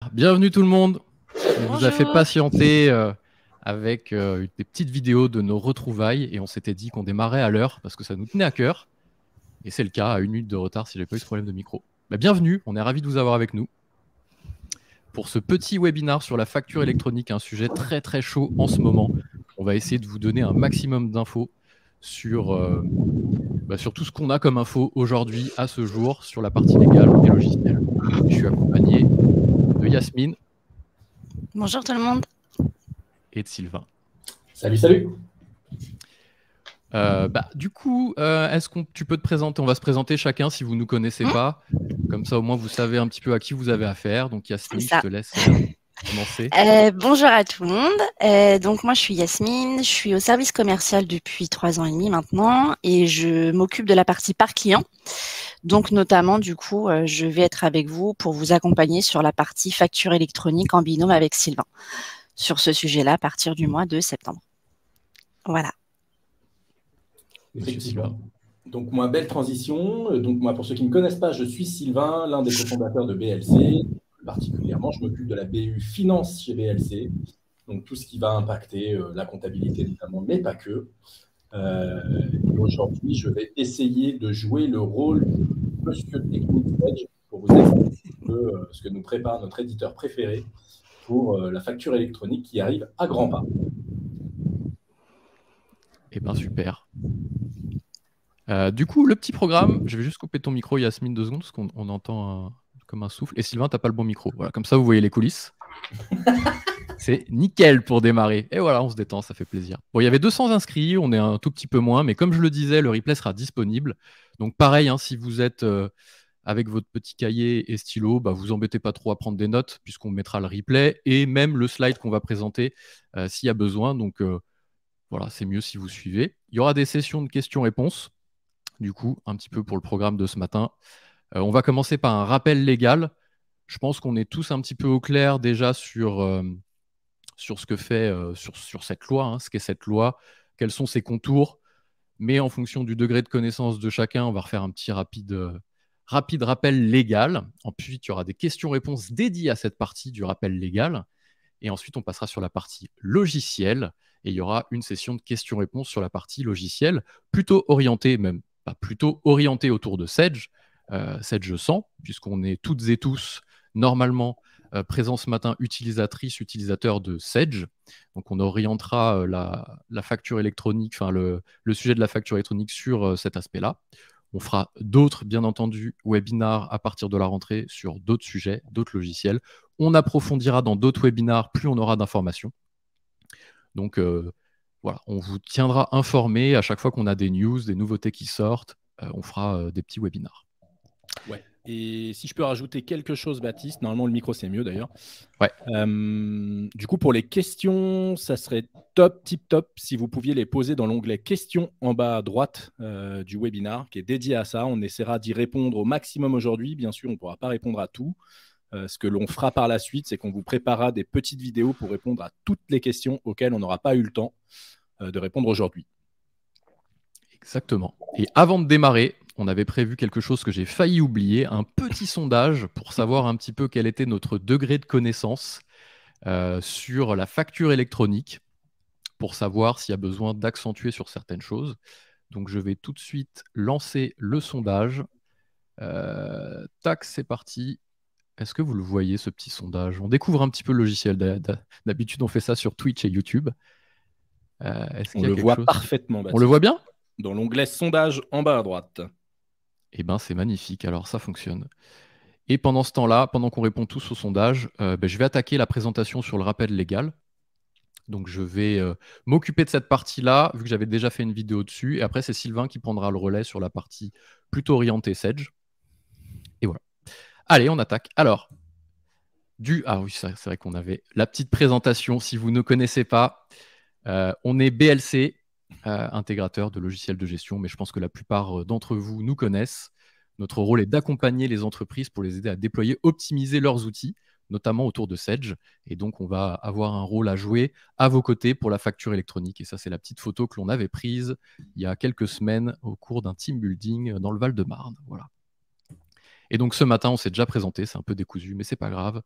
Super, bienvenue tout le monde. On vous a fait Bonjour. patienter avec des petites vidéos de nos retrouvailles et on s'était dit qu'on démarrait à l'heure parce que ça nous tenait à cœur. Et c'est le cas, à 1 minute de retard si j'ai pas eu ce problème de micro. Bah, bienvenue, on est ravis de vous avoir avec nous pour ce petit webinar sur la facture électronique, un sujet très très chaud en ce moment. On va essayer de vous donner un maximum d'infos sur tout ce qu'on a comme info aujourd'hui, à ce jour, sur la partie légale et logicielle. Je suis accompagné de Yasmine Bonjour tout le monde. et de Sylvain. Salut, salut. Du coup, est-ce que tu peux te présenter? On va se présenter chacun si vous ne nous connaissez pas. Comme ça, au moins, vous savez un petit peu à qui vous avez affaire. Donc, Yasmine, je te laisse commencer. Bonjour à tout le monde. Donc, moi, je suis Yasmine. Je suis au service commercial depuis 3 ans et demi maintenant et je m'occupe de la partie par client. Donc, notamment, du coup, je vais être avec vous pour vous accompagner sur la partie facture électronique en binôme avec Sylvain sur ce sujet-là à partir du mois de septembre. Voilà. Effectivement. Donc, moi, belle transition. Donc, moi, pour ceux qui ne me connaissent pas, je suis Sylvain, l'un des cofondateurs de BLC. Plus particulièrement, je m'occupe de la BU Finance chez BLC. Donc, tout ce qui va impacter la comptabilité notamment, mais pas que. Aujourd'hui, je vais essayer de jouer le rôle de Monsieur Technique Edge pour vous expliquer un peu ce que nous prépare notre éditeur préféré pour la facture électronique qui arrive à grands pas. Eh bien, super. Du coup, le petit programme, je vais juste couper ton micro, Yasmine, 2 secondes, parce qu'on entend comme un souffle. Et Sylvain, tu n'as pas le bon micro. Voilà, comme ça, vous voyez les coulisses. C'est nickel pour démarrer. Et voilà, on se détend, ça fait plaisir. Bon, il y avait 200 inscrits, on est un tout petit peu moins, mais comme je le disais, le replay sera disponible. Donc pareil, si vous êtes avec votre petit cahier et stylo, vous embêtez pas trop à prendre des notes, puisqu'on mettra le replay et même le slide qu'on va présenter s'il y a besoin. Donc voilà, c'est mieux si vous suivez. Il y aura des sessions de questions-réponses, du coup, un petit peu pour le programme de ce matin. On va commencer par un rappel légal. Je pense qu'on est tous un petit peu au clair déjà sur ce que fait, sur cette loi, ce qu'est cette loi, quels sont ses contours. Mais en fonction du degré de connaissance de chacun, on va refaire un petit rapide rappel légal. Ensuite, il y aura des questions-réponses dédiées à cette partie du rappel légal. Et ensuite, on passera sur la partie logicielle. Et il y aura une session de questions-réponses sur la partie logicielle, plutôt orientée, même pas plutôt orientée autour de Sedge, Sedge 100, puisqu'on est toutes et tous normalement présents ce matin, utilisatrices, utilisateurs de Sedge. Donc on orientera la facture électronique, enfin le sujet de la facture électronique sur cet aspect-là. On fera d'autres, bien entendu, webinars à partir de la rentrée sur d'autres sujets, d'autres logiciels. On approfondira dans d'autres webinars, plus on aura d'informations. Donc voilà, on vous tiendra informé à chaque fois qu'on a des news, des nouveautés qui sortent. On fera des petits webinars. Ouais. Et si je peux rajouter quelque chose, Baptiste, normalement le micro c'est mieux d'ailleurs. Ouais. Du coup, pour les questions, ça serait top, tip top, si vous pouviez les poser dans l'onglet questions en bas à droite du webinar qui est dédié à ça. On essaiera d'y répondre au maximum aujourd'hui. Bien sûr, on ne pourra pas répondre à tout. Ce que l'on fera par la suite, c'est qu'on vous préparera des petites vidéos pour répondre à toutes les questions auxquelles on n'aura pas eu le temps de répondre aujourd'hui. Exactement. Et avant de démarrer, on avait prévu quelque chose que j'ai failli oublier, un petit sondage pour savoir un petit peu quel était notre degré de connaissance sur la facture électronique, pour savoir s'il y a besoin d'accentuer sur certaines choses. Donc je vais tout de suite lancer le sondage. Tac, c'est parti. Est-ce que vous le voyez, ce petit sondage? On découvre un petit peu le logiciel. D'habitude, on fait ça sur Twitch et YouTube. On le voit parfaitement, Baptiste. On le voit bien? Dans l'onglet sondage en bas à droite. Eh bien, c'est magnifique. Alors, ça fonctionne. Et pendant ce temps-là, pendant qu'on répond tous au sondage, je vais attaquer la présentation sur le rappel légal. Donc, je vais m'occuper de cette partie-là, vu que j'avais déjà fait une vidéo dessus. Et après, c'est Sylvain qui prendra le relais sur la partie plutôt orientée Sedge. Et voilà. Allez, on attaque. Alors, ah oui, c'est vrai qu'on avait la petite présentation. Si vous ne connaissez pas, on est BLC, intégrateur de logiciels de gestion, mais je pense que la plupart d'entre vous nous connaissent. Notre rôle est d'accompagner les entreprises pour les aider à déployer, optimiser leurs outils, notamment autour de Sedge. Et donc, on va avoir un rôle à jouer à vos côtés pour la facture électronique. Et ça, c'est la petite photo que l'on avait prise il y a quelques semaines au cours d'un team building dans le Val-de-Marne. Voilà. Et donc, ce matin, on s'est déjà présenté. C'est un peu décousu, mais c'est pas grave.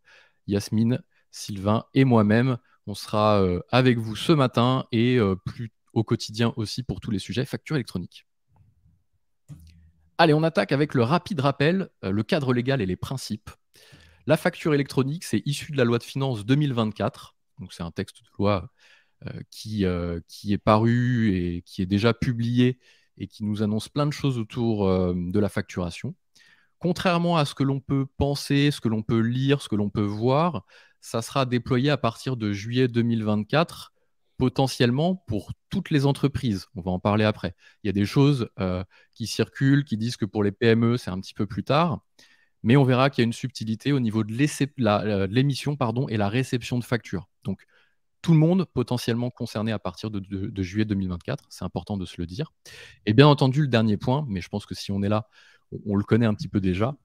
Yasmine, Sylvain et moi-même. On sera avec vous ce matin et plus au quotidien aussi pour tous les sujets facture électronique. Allez, on attaque avec le rapide rappel, le cadre légal et les principes. La facture électronique, c'est issu de la loi de finances 2024. Donc, c'est un texte de loi qui est paru et qui est déjà publié et qui nous annonce plein de choses autour de la facturation. Contrairement à ce que l'on peut penser, ce que l'on peut lire, ce que l'on peut voir, ça sera déployé à partir de juillet 2024, potentiellement pour toutes les entreprises. On va en parler après. Il y a des choses qui circulent, qui disent que pour les PME, c'est un petit peu plus tard. Mais on verra qu'il y a une subtilité au niveau de l'émission et la réception de factures. Donc, tout le monde potentiellement concerné à partir de juillet 2024. C'est important de se le dire. Et bien entendu, le dernier point, mais je pense que si on est là, on le connaît un petit peu déjà,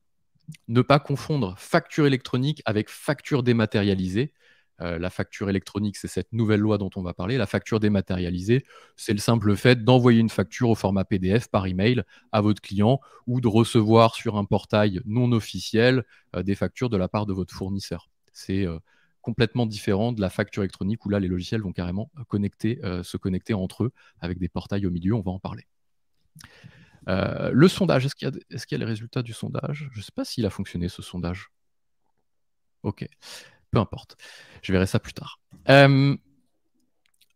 ne pas confondre facture électronique avec facture dématérialisée. La facture électronique, c'est cette nouvelle loi dont on va parler. La facture dématérialisée, c'est le simple fait d'envoyer une facture au format PDF par email à votre client ou de recevoir sur un portail non officiel des factures de la part de votre fournisseur. C'est complètement différent de la facture électronique où là, les logiciels vont carrément se connecter entre eux avec des portails au milieu. On va en parler. Le sondage, est-ce qu'il y a les résultats du sondage? Je ne sais pas s'il a fonctionné, ce sondage. Ok, peu importe. Je verrai ça plus tard.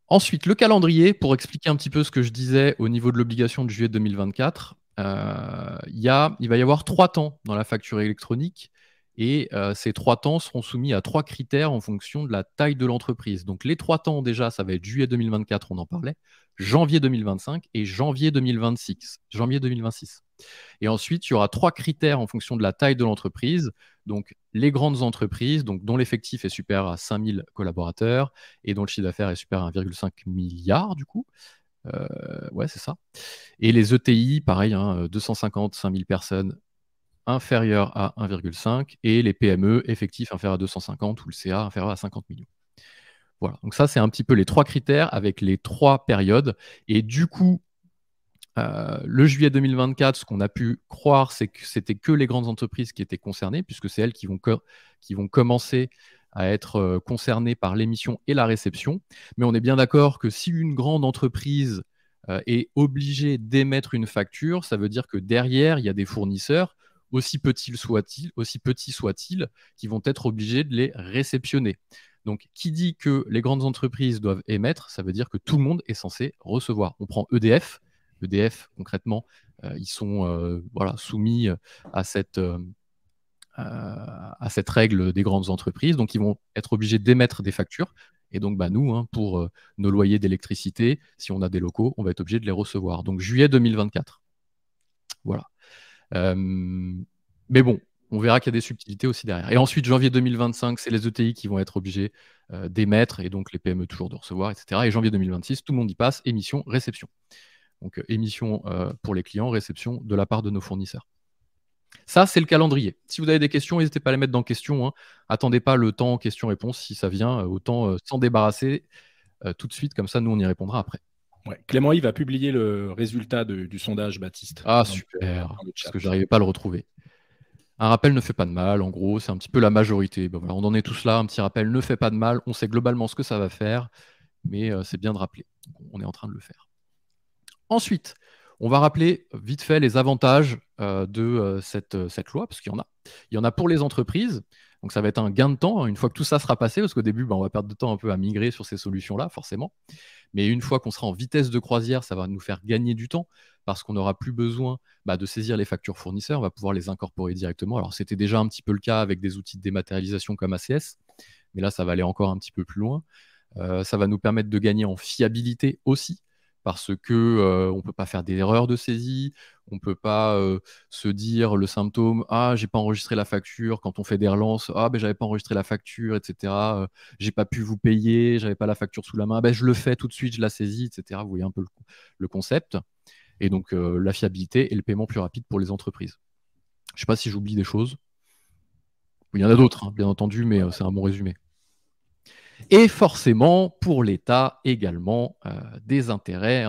Ensuite, le calendrier, pour expliquer un petit peu ce que je disais au niveau de l'obligation de juillet 2024. Il va y avoir 3 temps dans la facture électronique. Et ces 3 temps seront soumis à 3 critères en fonction de la taille de l'entreprise. Donc les 3 temps, déjà, ça va être juillet 2024, on en parlait, janvier 2025 et janvier 2026. Et ensuite, il y aura 3 critères en fonction de la taille de l'entreprise. Donc les grandes entreprises, dont l'effectif est supérieur à 5000 collaborateurs et dont le chiffre d'affaires est supérieur à 1,5 milliard, du coup. Ouais, c'est ça. Et les ETI, pareil, 250, 5000 personnes, inférieur à 1,5 et les PME effectifs inférieurs à 250 ou le CA inférieur à 50 millions. Voilà, donc ça c'est un petit peu les 3 critères avec les 3 périodes. Et du coup, le juillet 2024, ce qu'on a pu croire, c'est que c'était que les grandes entreprises qui étaient concernées, puisque c'est elles qui vont commencer à être concernées par l'émission et la réception. Mais on est bien d'accord que si une grande entreprise est obligée d'émettre une facture, ça veut dire que derrière, il y a des fournisseurs aussi petits soient-ils, qui vont être obligés de les réceptionner. Donc, qui dit que les grandes entreprises doivent émettre, ça veut dire que tout le monde est censé recevoir. On prend EDF. EDF, concrètement, ils sont soumis à cette règle des grandes entreprises. Donc, ils vont être obligés d'émettre des factures. Et donc, nous, pour nos loyers d'électricité, si on a des locaux, on va être obligé de les recevoir. Donc, juillet 2024. Voilà. Mais bon, on verra qu'il y a des subtilités aussi derrière. Et ensuite, janvier 2025, c'est les ETI qui vont être obligés d'émettre et donc les PME toujours de recevoir, etc. Et janvier 2026, tout le monde y passe, émission, réception. Donc émission pour les clients, réception de la part de nos fournisseurs. Ça, c'est le calendrier. Si vous avez des questions, n'hésitez pas à les mettre dans questions. Attendez pas le temps questions-réponses. Si ça vient, autant s'en débarrasser tout de suite. Comme ça, nous, on y répondra après. Ouais. Clément Yves va publier le résultat du sondage, Baptiste. Ah, super, parce que je n'arrivais pas à le retrouver. Un rappel ne fait pas de mal, en gros, c'est un petit peu la majorité. Voilà, on en est tous là, un petit rappel ne fait pas de mal, on sait globalement ce que ça va faire, mais c'est bien de rappeler. On est en train de le faire. Ensuite, on va rappeler vite fait les avantages de cette loi, parce qu'il y en a. Il y en a pour les entreprises, donc ça va être un gain de temps, une fois que tout ça sera passé, parce qu'au début, on va perdre de temps un peu à migrer sur ces solutions-là, forcément. Mais une fois qu'on sera en vitesse de croisière, ça va nous faire gagner du temps parce qu'on n'aura plus besoin de saisir les factures fournisseurs, on va pouvoir les incorporer directement. Alors, c'était déjà un petit peu le cas avec des outils de dématérialisation comme ACS, mais là, ça va aller encore un petit peu plus loin. Ça va nous permettre de gagner en fiabilité aussi, parce que on ne peut pas faire d'erreurs de saisie, on ne peut pas se dire le symptôme « Ah, j'ai pas enregistré la facture » quand on fait des relances « Ah, ben j'avais pas enregistré la facture, etc. J'ai pas pu vous payer, j'avais pas la facture sous la main, ben je le fais tout de suite, je la saisis, etc. » Vous voyez un peu le concept. Et donc la fiabilité et le paiement plus rapide pour les entreprises. Je ne sais pas si j'oublie des choses. Il y en a d'autres, bien entendu, mais c'est un bon résumé. Et forcément, pour l'État également, des intérêts,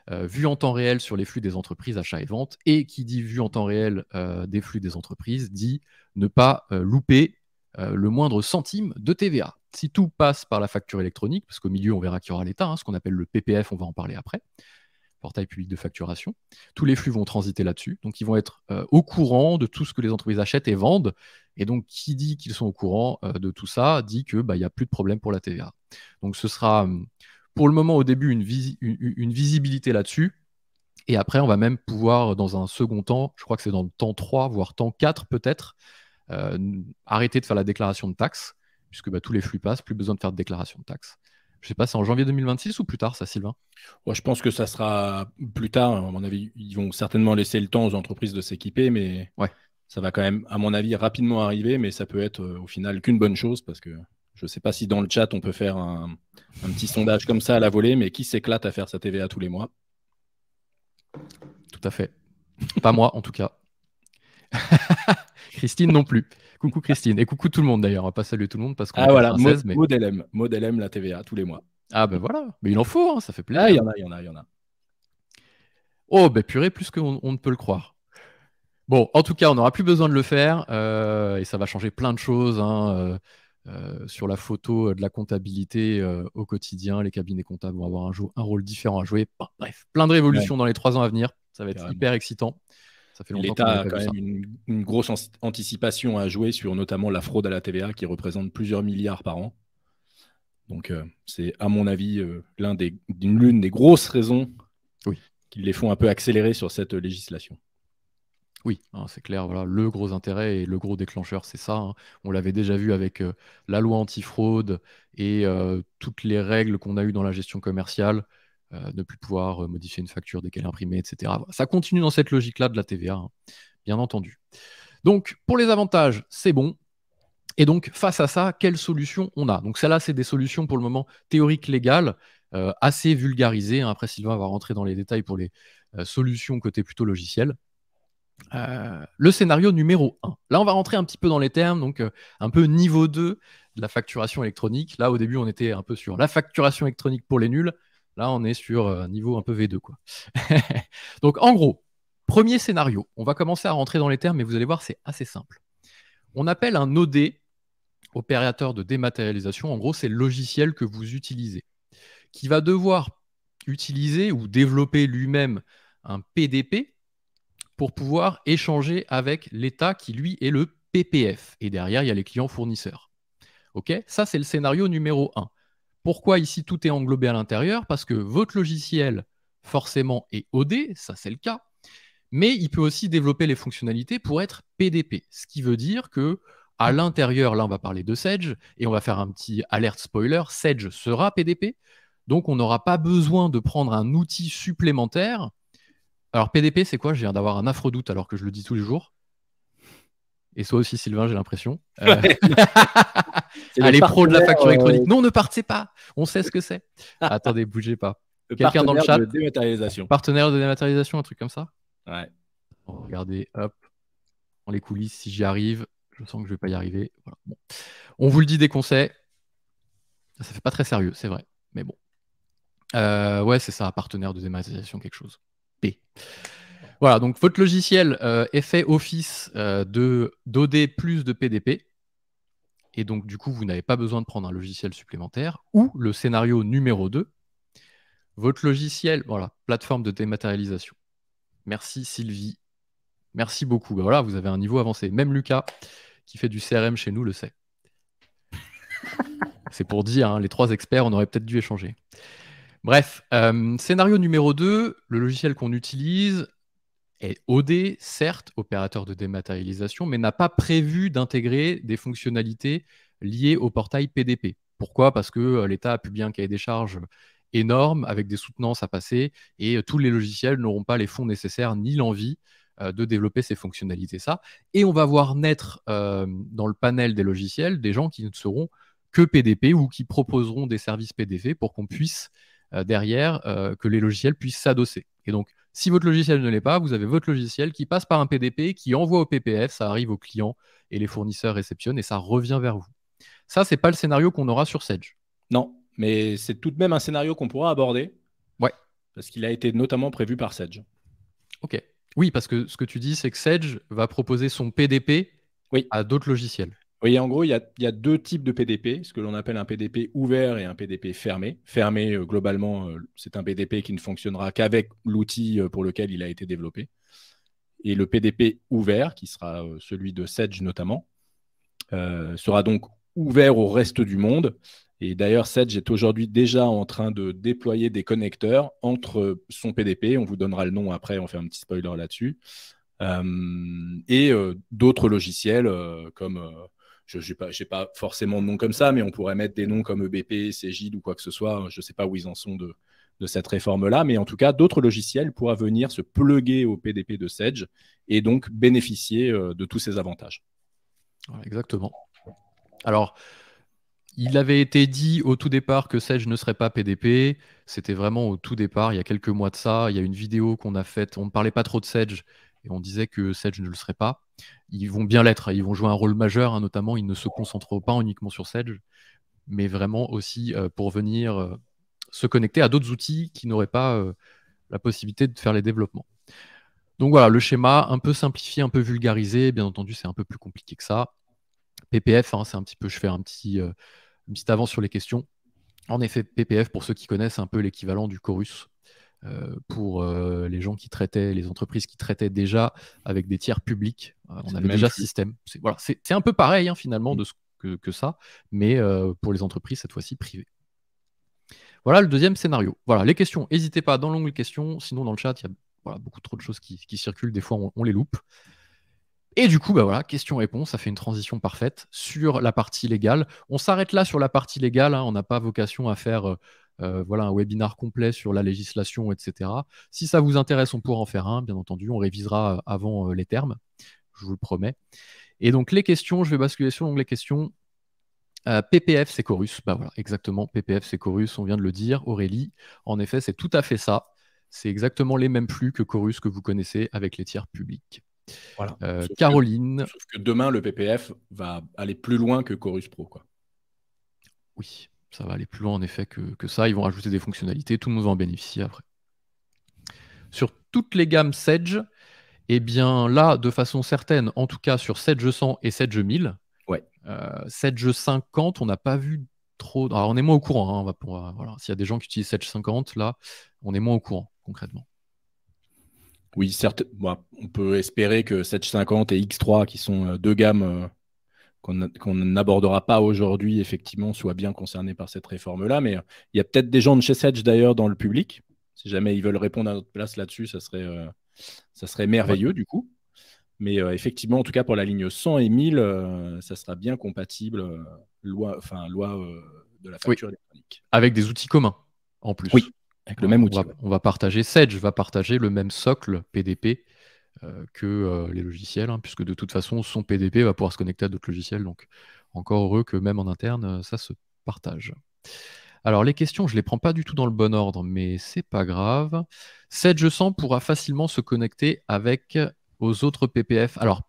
vue en temps réel sur les flux des entreprises, achats et ventes. Et qui dit vue en temps réel des flux des entreprises, dit ne pas louper le moindre centime de TVA. Si tout passe par la facture électronique, parce qu'au milieu, on verra qu'il y aura l'État, ce qu'on appelle le PPF, on va en parler après, portail public de facturation, tous les flux vont transiter là-dessus. Donc, ils vont être au courant de tout ce que les entreprises achètent et vendent. Et donc, qui dit qu'ils sont au courant de tout ça, dit qu'il n'y a plus de problème pour la TVA. Donc, ce sera, pour le moment, au début, une visibilité là-dessus. Et après, on va même pouvoir, dans un second temps, je crois que c'est dans le temps 3, voire temps 4 peut-être, arrêter de faire la déclaration de taxes, puisque tous les flux passent, plus besoin de faire de déclaration de taxes. Je ne sais pas, c'est en janvier 2026 ou plus tard, ça, Sylvain? Ouais, je pense que ça sera plus tard. À mon avis, ils vont certainement laisser le temps aux entreprises de s'équiper, mais ça va quand même, à mon avis, rapidement arriver. Mais ça peut être au final qu'une bonne chose, parce que je ne sais pas si dans le chat, on peut faire un petit sondage comme ça à la volée, mais qui s'éclate à faire sa TVA tous les mois? Tout à fait. Pas moi, en tout cas. Christine non plus. Coucou Christine. Et coucou tout le monde d'ailleurs. On va pas saluer tout le monde parce qu'on est voilà, 16, mais... Maud LM, la TVA tous les mois. Ah ben voilà. Mais il en faut, ça fait plaisir. Ah, il y en a. Oh, ben purée, plus qu'on ne peut le croire. Bon, en tout cas, on n'aura plus besoin de le faire et ça va changer plein de choses sur la photo de la comptabilité au quotidien. Les cabinets comptables vont avoir un rôle différent à jouer. Bref, plein de révolutions dans les 3 ans à venir. Ça va être hyper excitant. Ça fait longtemps l'État a quand même une grosse anticipation à jouer sur notamment la fraude à la TVA qui représente plusieurs milliards par an. Donc, c'est à mon avis l'une des grosses raisons qui les font un peu accélérer sur cette législation. Oui, c'est clair. Voilà, le gros intérêt et le gros déclencheur, c'est ça. On l'avait déjà vu avec la loi antifraude et toutes les règles qu'on a eues dans la gestion commerciale, ne plus pouvoir modifier une facture dès qu'elle est imprimée, etc. Ça continue dans cette logique-là de la TVA, bien entendu. Donc, pour les avantages, c'est bon. Et donc, face à ça, quelles solutions on a? Donc, celles-là, c'est des solutions pour le moment théoriques, légales, assez vulgarisées. Après, Sylvain va rentrer dans les détails pour les solutions côté plutôt logiciel. Le scénario numéro 1. Là, on va rentrer un petit peu dans les termes, donc un peu niveau 2 de la facturation électronique. Là, au début, on était un peu sur la facturation électronique pour les nuls. Là, on est sur un niveau un peu V2, quoi. Donc, en gros, premier scénario. On va commencer à rentrer dans les termes, mais vous allez voir, c'est assez simple. On appelle un OD, opérateur de dématérialisation. En gros, c'est le logiciel que vous utilisez, qui va devoir utiliser ou développer lui-même un PDP pour pouvoir échanger avec l'État qui, lui, est le PPF. Et derrière, il y a les clients fournisseurs. OK ? Ça, c'est le scénario numéro 1. Pourquoi ici tout est englobé à l'intérieur? Parce que votre logiciel, forcément, est OD, ça c'est le cas, mais il peut aussi développer les fonctionnalités pour être PDP. Ce qui veut dire que à l'intérieur, là on va parler de Sedge, et on va faire un petit alerte spoiler, Sedge sera PDP, donc on n'aura pas besoin de prendre un outil supplémentaire. Alors PDP, c'est quoi? Je viens d'avoir un affreux doute alors que je le dis tous les jours. Et toi aussi, Sylvain, j'ai l'impression. Les pros de la facture électronique. Non, ne partez pas. On sait ce que c'est. Attendez, bougez pas. Quelqu'un dans le chat? De dématérialisation. Partenaire de dématérialisation, un truc comme ça? Ouais. Regardez, hop, dans les coulisses, si j'y arrive. Je sens que je ne vais pas y arriver. Voilà. Bon. On vous le dit dès qu'on sait. Ça fait pas très sérieux, c'est vrai. Mais bon. Ouais, c'est ça, partenaire de dématérialisation, quelque chose. P. Voilà, donc votre logiciel est fait office d'OD plus de PDP. Et donc, du coup, vous n'avez pas besoin de prendre un logiciel supplémentaire. Ou le scénario numéro 2, votre logiciel, voilà, plateforme de dématérialisation. Merci Sylvie. Merci beaucoup. Ben voilà, vous avez un niveau avancé. Même Lucas, qui fait du CRM chez nous, le sait. C'est pour dire, hein, les 3 experts, on aurait peut-être dû échanger. Bref, scénario numéro 2, le logiciel qu'on utilise est OD, certes, opérateur de dématérialisation, mais n'a pas prévu d'intégrer des fonctionnalités liées au portail PDP. Pourquoi? Parce que l'État a publié un cahier des charges énorme avec des soutenances à passer et tous les logiciels n'auront pas les fonds nécessaires ni l'envie de développer ces fonctionnalités. Et on va voir naître dans le panel des logiciels des gens qui ne seront que PDP ou qui proposeront des services PDP pour qu'on puisse derrière que les logiciels puissent s'adosser. Et donc, si votre logiciel ne l'est pas, vous avez votre logiciel qui passe par un PDP, qui envoie au PPF, ça arrive aux clients et les fournisseurs réceptionnent et ça revient vers vous. Ça, c'est pas le scénario qu'on aura sur Sedge. Non, mais c'est tout de même un scénario qu'on pourra aborder. Ouais. Parce qu'il a été notamment prévu par Sedge. Ok. Oui, parce que ce que tu dis, c'est que Sedge va proposer son PDP à d'autres logiciels. Oui, en gros, il y a deux types de PDP, ce que l'on appelle un PDP ouvert et un PDP fermé. Fermé, globalement, c'est un PDP qui ne fonctionnera qu'avec l'outil pour lequel il a été développé. Et le PDP ouvert, qui sera celui de Sedge notamment, sera donc ouvert au reste du monde. Et d'ailleurs, Sedge est aujourd'hui déjà en train de déployer des connecteurs entre son PDP, on vous donnera le nom après, on fait un petit spoiler là-dessus, et d'autres logiciels comme... je n'ai pas forcément de nom comme ça, mais on pourrait mettre des noms comme EBP, Cegid ou quoi que ce soit. Je ne sais pas où ils en sont de cette réforme-là, mais en tout cas, d'autres logiciels pourront venir se plugger au PDP de Sedge et donc bénéficier de tous ces avantages. Exactement. Alors, il avait été dit au tout départ que Sedge ne serait pas PDP. C'était vraiment au tout départ, il y a quelques mois de ça. Il y a une vidéo qu'on a faite. On ne parlait pas trop de Sedge et on disait que Sedge ne le serait pas. Ils vont bien l'être. Ils vont jouer un rôle majeur, notamment. Ils ne se concentreront pas uniquement sur Sedge, mais vraiment aussi pour venir se connecter à d'autres outils qui n'auraient pas la possibilité de faire les développements. Donc voilà, le schéma un peu simplifié, un peu vulgarisé. Bien entendu, c'est un peu plus compliqué que ça. PPF, c'est un petit peu, je fais une petite avance sur les questions. En effet, PPF, pour ceux qui connaissent, c'est un peu l'équivalent du Chorus pour les gens qui traitaient, les entreprises qui traitaient déjà avec des tiers publics. On avait déjà ce système. C'est un peu pareil finalement que ça, mais pour les entreprises, cette fois-ci privées. Voilà le deuxième scénario. Voilà, les questions, n'hésitez pas dans l'onglet questions, sinon dans le chat, il y a beaucoup trop de choses qui circulent, des fois on les loupe. Et du coup, question-réponse, ça fait une transition parfaite sur la partie légale. On s'arrête là sur la partie légale, on n'a pas vocation à faire un webinaire complet sur la législation, etc. Si ça vous intéresse, on pourra en faire un, bien entendu, on révisera avant les termes, je vous le promets. Et donc les questions, je vais basculer sur l'onglet questions. PPF, c'est Chorus. Exactement, PPF, c'est Chorus, on vient de le dire, Aurélie. En effet, c'est tout à fait ça. C'est exactement les mêmes flux que Chorus que vous connaissez avec les tiers publics. Voilà. Caroline. Sauf que demain, le PPF va aller plus loin que Chorus Pro, quoi. Oui, ça va aller plus loin en effet que ça. Ils vont rajouter des fonctionnalités, tout le monde va en bénéficier après. Sur toutes les gammes Sedge, eh bien là, de façon certaine, en tout cas sur Sedge 100 et Sedge 1000, Sedge 50, on n'a pas vu trop. Alors on est moins au courant. Voilà. S'il y a des gens qui utilisent Sedge 50, là, on est moins au courant concrètement. Oui, certes. On peut espérer que Sedge 50 et X3, qui sont deux gammes qu'on n'abordera pas aujourd'hui, effectivement, soient bien concernés par cette réforme-là. Mais il y a peut-être des gens de chez Sedge, d'ailleurs, dans le public. Si jamais ils veulent répondre à notre place là-dessus, ça serait merveilleux, du coup. Mais effectivement, en tout cas, pour la ligne 100 et 1000, ça sera bien compatible, loi de la facture électronique. Avec des outils communs, en plus. Oui, avec le même outil. On va partager, Sedge va partager le même socle PDP que les logiciels, puisque de toute façon, son PDP va pouvoir se connecter à d'autres logiciels. Donc, encore heureux que même en interne, ça se partage. Alors, les questions, je ne les prends pas du tout dans le bon ordre, mais c'est pas grave. Sedge 100 pourra facilement se connecter aux autres PPF. Alors,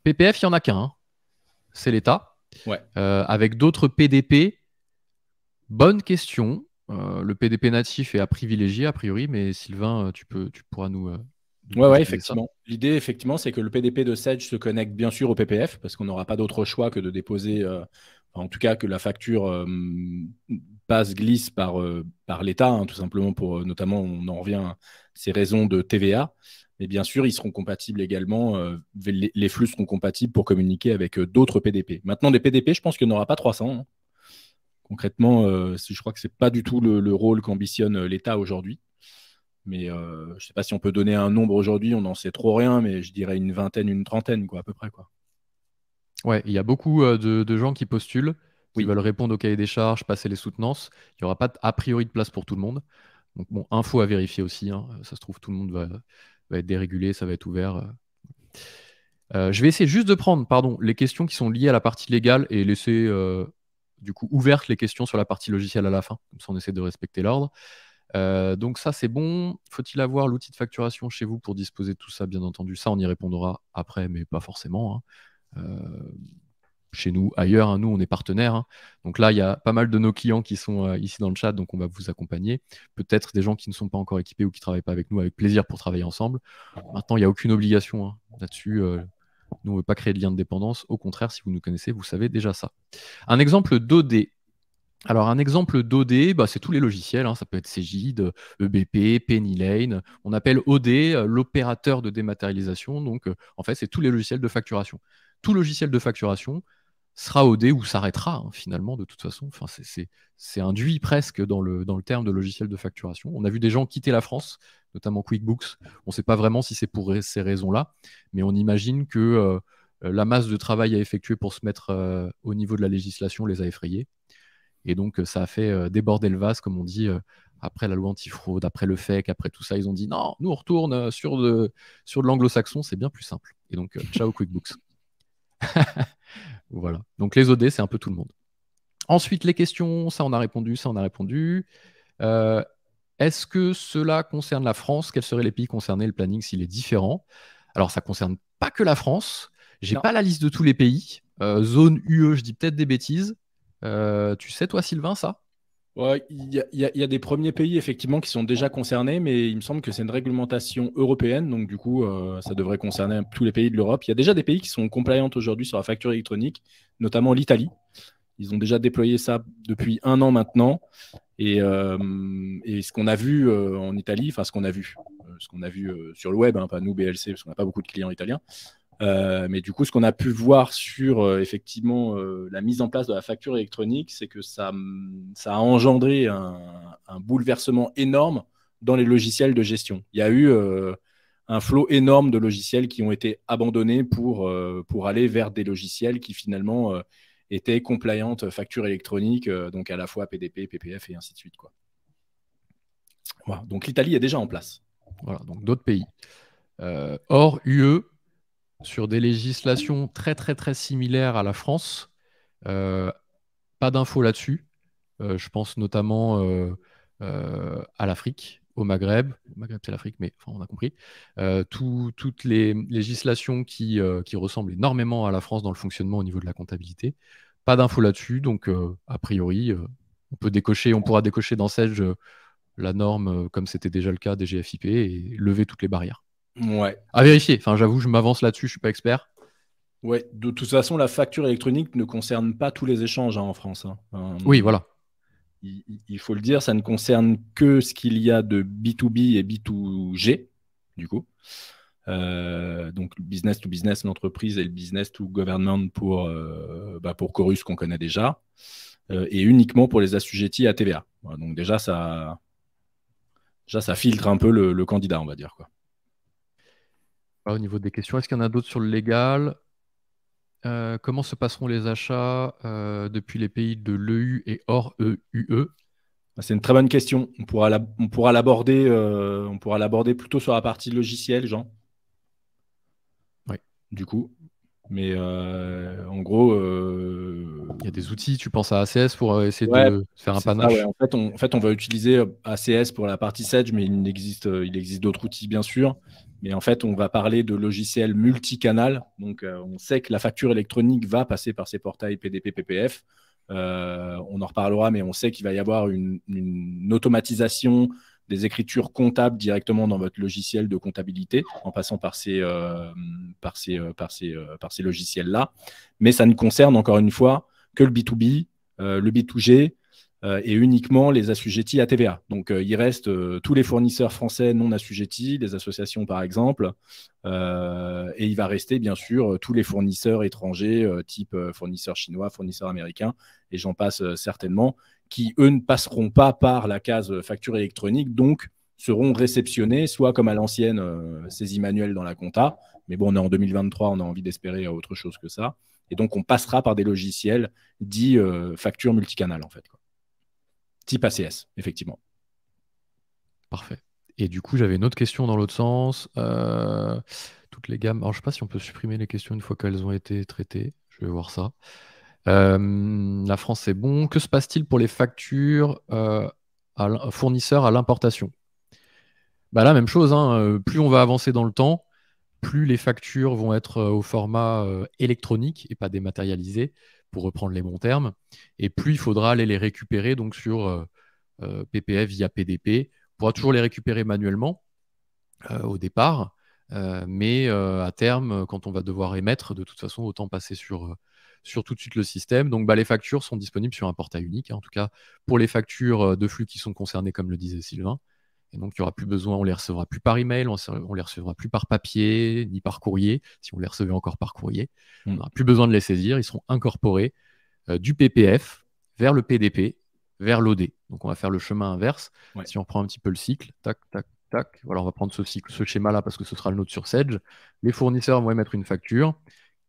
PPF, il n'y en a qu'un. C'est l'État. Ouais. Avec d'autres PDP, bonne question. Le PDP natif est à privilégier, a priori, mais Sylvain, tu pourras nous... Ouais, effectivement. L'idée, effectivement, c'est que le PDP de Sedge se connecte bien sûr au PPF, parce qu'on n'aura pas d'autre choix que de déposer, en tout cas que la facture glisse par l'État, tout simplement pour, notamment, on en revient à ces raisons de TVA. Mais bien sûr, ils seront compatibles également, les flux seront compatibles pour communiquer avec d'autres PDP. Maintenant, des PDP, je pense qu'il n'y en aura pas 300. Concrètement, je crois que ce n'est pas du tout le rôle qu'ambitionne l'État aujourd'hui. Mais je ne sais pas si on peut donner un nombre aujourd'hui, on n'en sait trop rien, mais je dirais une vingtaine, une trentaine, à peu près. Ouais, il y a beaucoup de gens qui postulent, qui veulent répondre au cahier des charges, passer les soutenances. Il n'y aura pas a priori de place pour tout le monde. Donc bon, info à vérifier aussi. Ça se trouve, tout le monde va être dérégulé, ça va être ouvert. Je vais essayer juste de prendre les questions qui sont liées à la partie légale et laisser du coup ouvertes les questions sur la partie logicielle à la fin. Comme ça, on essaie de respecter l'ordre. Donc ça, c'est bon. Faut-il avoir l'outil de facturation chez vous pour disposer de tout ça? Bien entendu, ça, on y répondra après, mais pas forcément. Chez nous, ailleurs, nous, on est partenaires. Donc là, il y a pas mal de nos clients qui sont ici dans le chat, donc on va vous accompagner. Peut-être des gens qui ne sont pas encore équipés ou qui ne travaillent pas avec nous, avec plaisir pour travailler ensemble. Maintenant, il n'y a aucune obligation là-dessus. Nous, on ne veut pas créer de lien de dépendance. Au contraire, si vous nous connaissez, vous savez déjà ça. Un exemple d'OD. Alors, un exemple d'OD, c'est tous les logiciels. Ça peut être Cegid, EBP, Pennylane. On appelle OD l'opérateur de dématérialisation. Donc, en fait, c'est tous les logiciels de facturation. Tout logiciel de facturation sera OD ou s'arrêtera finalement de toute façon. Enfin, c'est induit presque dans le terme de logiciel de facturation. On a vu des gens quitter la France, notamment QuickBooks. On ne sait pas vraiment si c'est pour ces raisons-là, mais on imagine que la masse de travail à effectuer pour se mettre au niveau de la législation les a effrayés. Et donc, ça a fait déborder le vase, comme on dit, après la loi antifraude, après le FEC, après tout ça. Ils ont dit non, nous on retourne sur de l'anglo-saxon, c'est bien plus simple. Et donc, ciao QuickBooks. Voilà. Donc, les OD, c'est un peu tout le monde. Ensuite, les questions, ça on a répondu, ça on a répondu. Est-ce que cela concerne la France? Quels seraient les pays concernés? Le planning, s'il est différent? Alors, ça ne concerne pas que la France. J'ai pas la liste de tous les pays. Zone UE, je dis peut-être des bêtises. Tu sais, toi, Sylvain, ça? Ouais, il y a des premiers pays effectivement qui sont déjà concernés, mais il me semble que c'est une réglementation européenne, donc du coup, ça devrait concerner tous les pays de l'Europe. Il y a déjà des pays qui sont compliants aujourd'hui sur la facture électronique, notamment l'Italie. Ils ont déjà déployé ça depuis 1 an maintenant. Et ce qu'on a vu en Italie, enfin ce qu'on a vu sur le web, pas nous BLC, parce qu'on n'a pas beaucoup de clients italiens. Mais du coup, ce qu'on a pu voir sur effectivement la mise en place de la facture électronique, c'est que ça a engendré un bouleversement énorme dans les logiciels de gestion. Il y a eu un flot énorme de logiciels qui ont été abandonnés pour aller vers des logiciels qui finalement étaient compliant facture électronique, donc à la fois PDP, PPF et ainsi de suite, quoi. Voilà, donc l'Italie est déjà en place. Voilà, donc d'autres pays. Hors UE, sur des législations très très très similaires à la France, pas d'infos là-dessus. Je pense notamment à l'Afrique, au Maghreb. Le Maghreb, c'est l'Afrique, mais enfin, on a compris. Toutes les législations qui ressemblent énormément à la France dans le fonctionnement au niveau de la comptabilité. Pas d'infos là-dessus, donc a priori, on pourra décocher dans Sage la norme comme c'était déjà le cas des GFIP et lever toutes les barrières. Ouais. À vérifier. Enfin, j'avoue, je m'avance là-dessus, je suis pas expert. Ouais. De toute façon, la facture électronique ne concerne pas tous les échanges en France. Oui, voilà. Il faut le dire, ça ne concerne que ce qu'il y a de B2B et B2G, du coup. Donc, business to business, l'entreprise, et le business to government pour Chorus, qu'on connaît déjà. Et uniquement pour les assujettis à TVA. Voilà, donc déjà, ça filtre un peu le candidat, on va dire, quoi. Au niveau des questions, est-ce qu'il y en a d'autres sur le légal? Comment se passeront les achats depuis les pays de l'EU et hors UE? C'est une très bonne question. On pourra l'aborder plutôt sur la partie logicielle, Jean. Oui. Du coup. Mais en gros... Il y a des outils, tu penses à ACS pour essayer de faire un panache? Ça, ouais. En fait, on va utiliser ACS pour la partie Sage, mais il existe d'autres outils, bien sûr. Mais en fait, on va parler de logiciels multicanal. Donc, on sait que la facture électronique va passer par ces portails PDP, PPF. On en reparlera, mais on sait qu'il va y avoir une automatisation des écritures comptables directement dans votre logiciel de comptabilité en passant par ces logiciels-là. Mais ça ne concerne encore une fois que le B2B, le B2G et uniquement les assujettis à TVA. Donc, il reste tous les fournisseurs français non assujettis, les associations par exemple, et il va rester bien sûr tous les fournisseurs étrangers, type fournisseurs chinois, fournisseurs américains, et j'en passe certainement, qui, eux, ne passeront pas par la case facture électronique, donc seront réceptionnés, soit comme à l'ancienne, saisie manuelle dans la compta, mais bon, on est en 2023, on a envie d'espérer autre chose que ça, et donc on passera par des logiciels dits facture multicanal, en fait, quoi. Type ACS, effectivement. Parfait. Et du coup, j'avais une autre question dans l'autre sens. Toutes les gammes. Alors, je ne sais pas si on peut supprimer les questions une fois qu'elles ont été traitées. Je vais voir ça. La France, c'est bon. Que se passe-t-il pour les factures fournisseurs à l'importation? Là, même chose. Plus on va avancer dans le temps, plus les factures vont être au format électronique et pas dématérialisé, pour reprendre les bons termes. Et plus il faudra aller les récupérer donc sur PPF via PDP. On pourra toujours les récupérer manuellement au départ, Mais à terme, quand on va devoir émettre, de toute façon, autant passer sur tout de suite le système. Donc, les factures sont disponibles sur un portail unique, hein, en tout cas pour les factures de flux qui sont concernées, comme le disait Sylvain. Et donc, il n'y aura plus besoin, on les recevra plus par email, on les recevra plus par papier, ni par courrier, si on les recevait encore par courrier. On n'aura plus besoin de les saisir, ils seront incorporés du PPF vers le PDP, vers l'OD. Donc, on va faire le chemin inverse. Ouais. Si on reprend un petit peu le cycle, tac, tac, tac. Voilà, on va prendre ce schéma-là parce que ce sera le nôtre sur Sedge. Les fournisseurs vont émettre une facture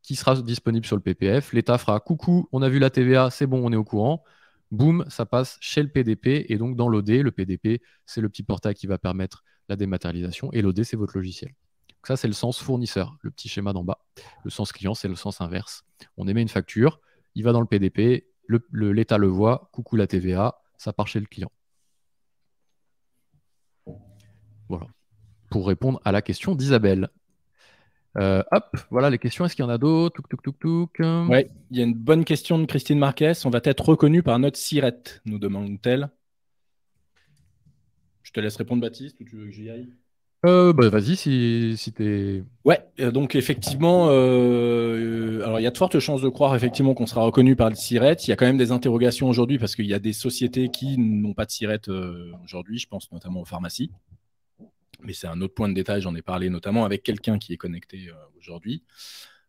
qui sera disponible sur le PPF. L'État fera coucou, on a vu la TVA, c'est bon, on est au courant. Boum, ça passe chez le PDP et donc dans l'OD, le PDP, c'est le petit portail qui va permettre la dématérialisation et l'OD, c'est votre logiciel. Donc ça, c'est le sens fournisseur, le petit schéma d'en bas. Le sens client, c'est le sens inverse. On émet une facture, il va dans le PDP, l'État le voit, coucou la TVA, ça part chez le client. Voilà, pour répondre à la question d'Isabelle. Hop, voilà les questions. Est-ce qu'il y en a d'autres? Ouais, il y a une bonne question de Christine Marquez. On va être reconnu par notre SIRET, nous demande-t-elle. Je te laisse répondre, Baptiste, ou tu veux que j'y aille? Vas-y, si t'es... Ouais, donc effectivement, alors il y a de fortes chances de croire effectivement qu'on sera reconnu par le SIRET. Il y a quand même des interrogations aujourd'hui parce qu'il y a des sociétés qui n'ont pas de SIRET aujourd'hui. Je pense notamment aux pharmacies. Mais c'est un autre point de détail, j'en ai parlé notamment avec quelqu'un qui est connecté aujourd'hui.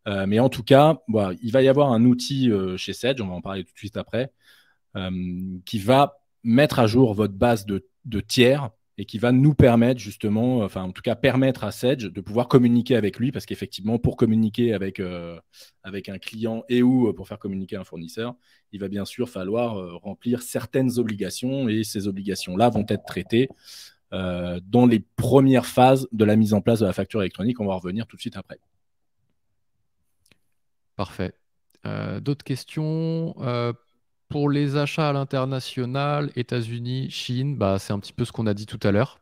Mais en tout cas, il va y avoir un outil chez Sedge, on va en parler tout de suite après, qui va mettre à jour votre base de tiers et qui va nous permettre justement, enfin en tout cas permettre à Sedge de pouvoir communiquer avec lui, parce qu'effectivement, pour communiquer avec un client et ou pour faire communiquer un fournisseur, il va bien sûr falloir remplir certaines obligations, et ces obligations-là vont être traitées dans les premières phases de la mise en place de la facture électronique. On va revenir tout de suite après. Parfait. D'autres questions? Pour les achats à l'international, États-Unis, Chine, c'est un petit peu ce qu'on a dit tout à l'heure.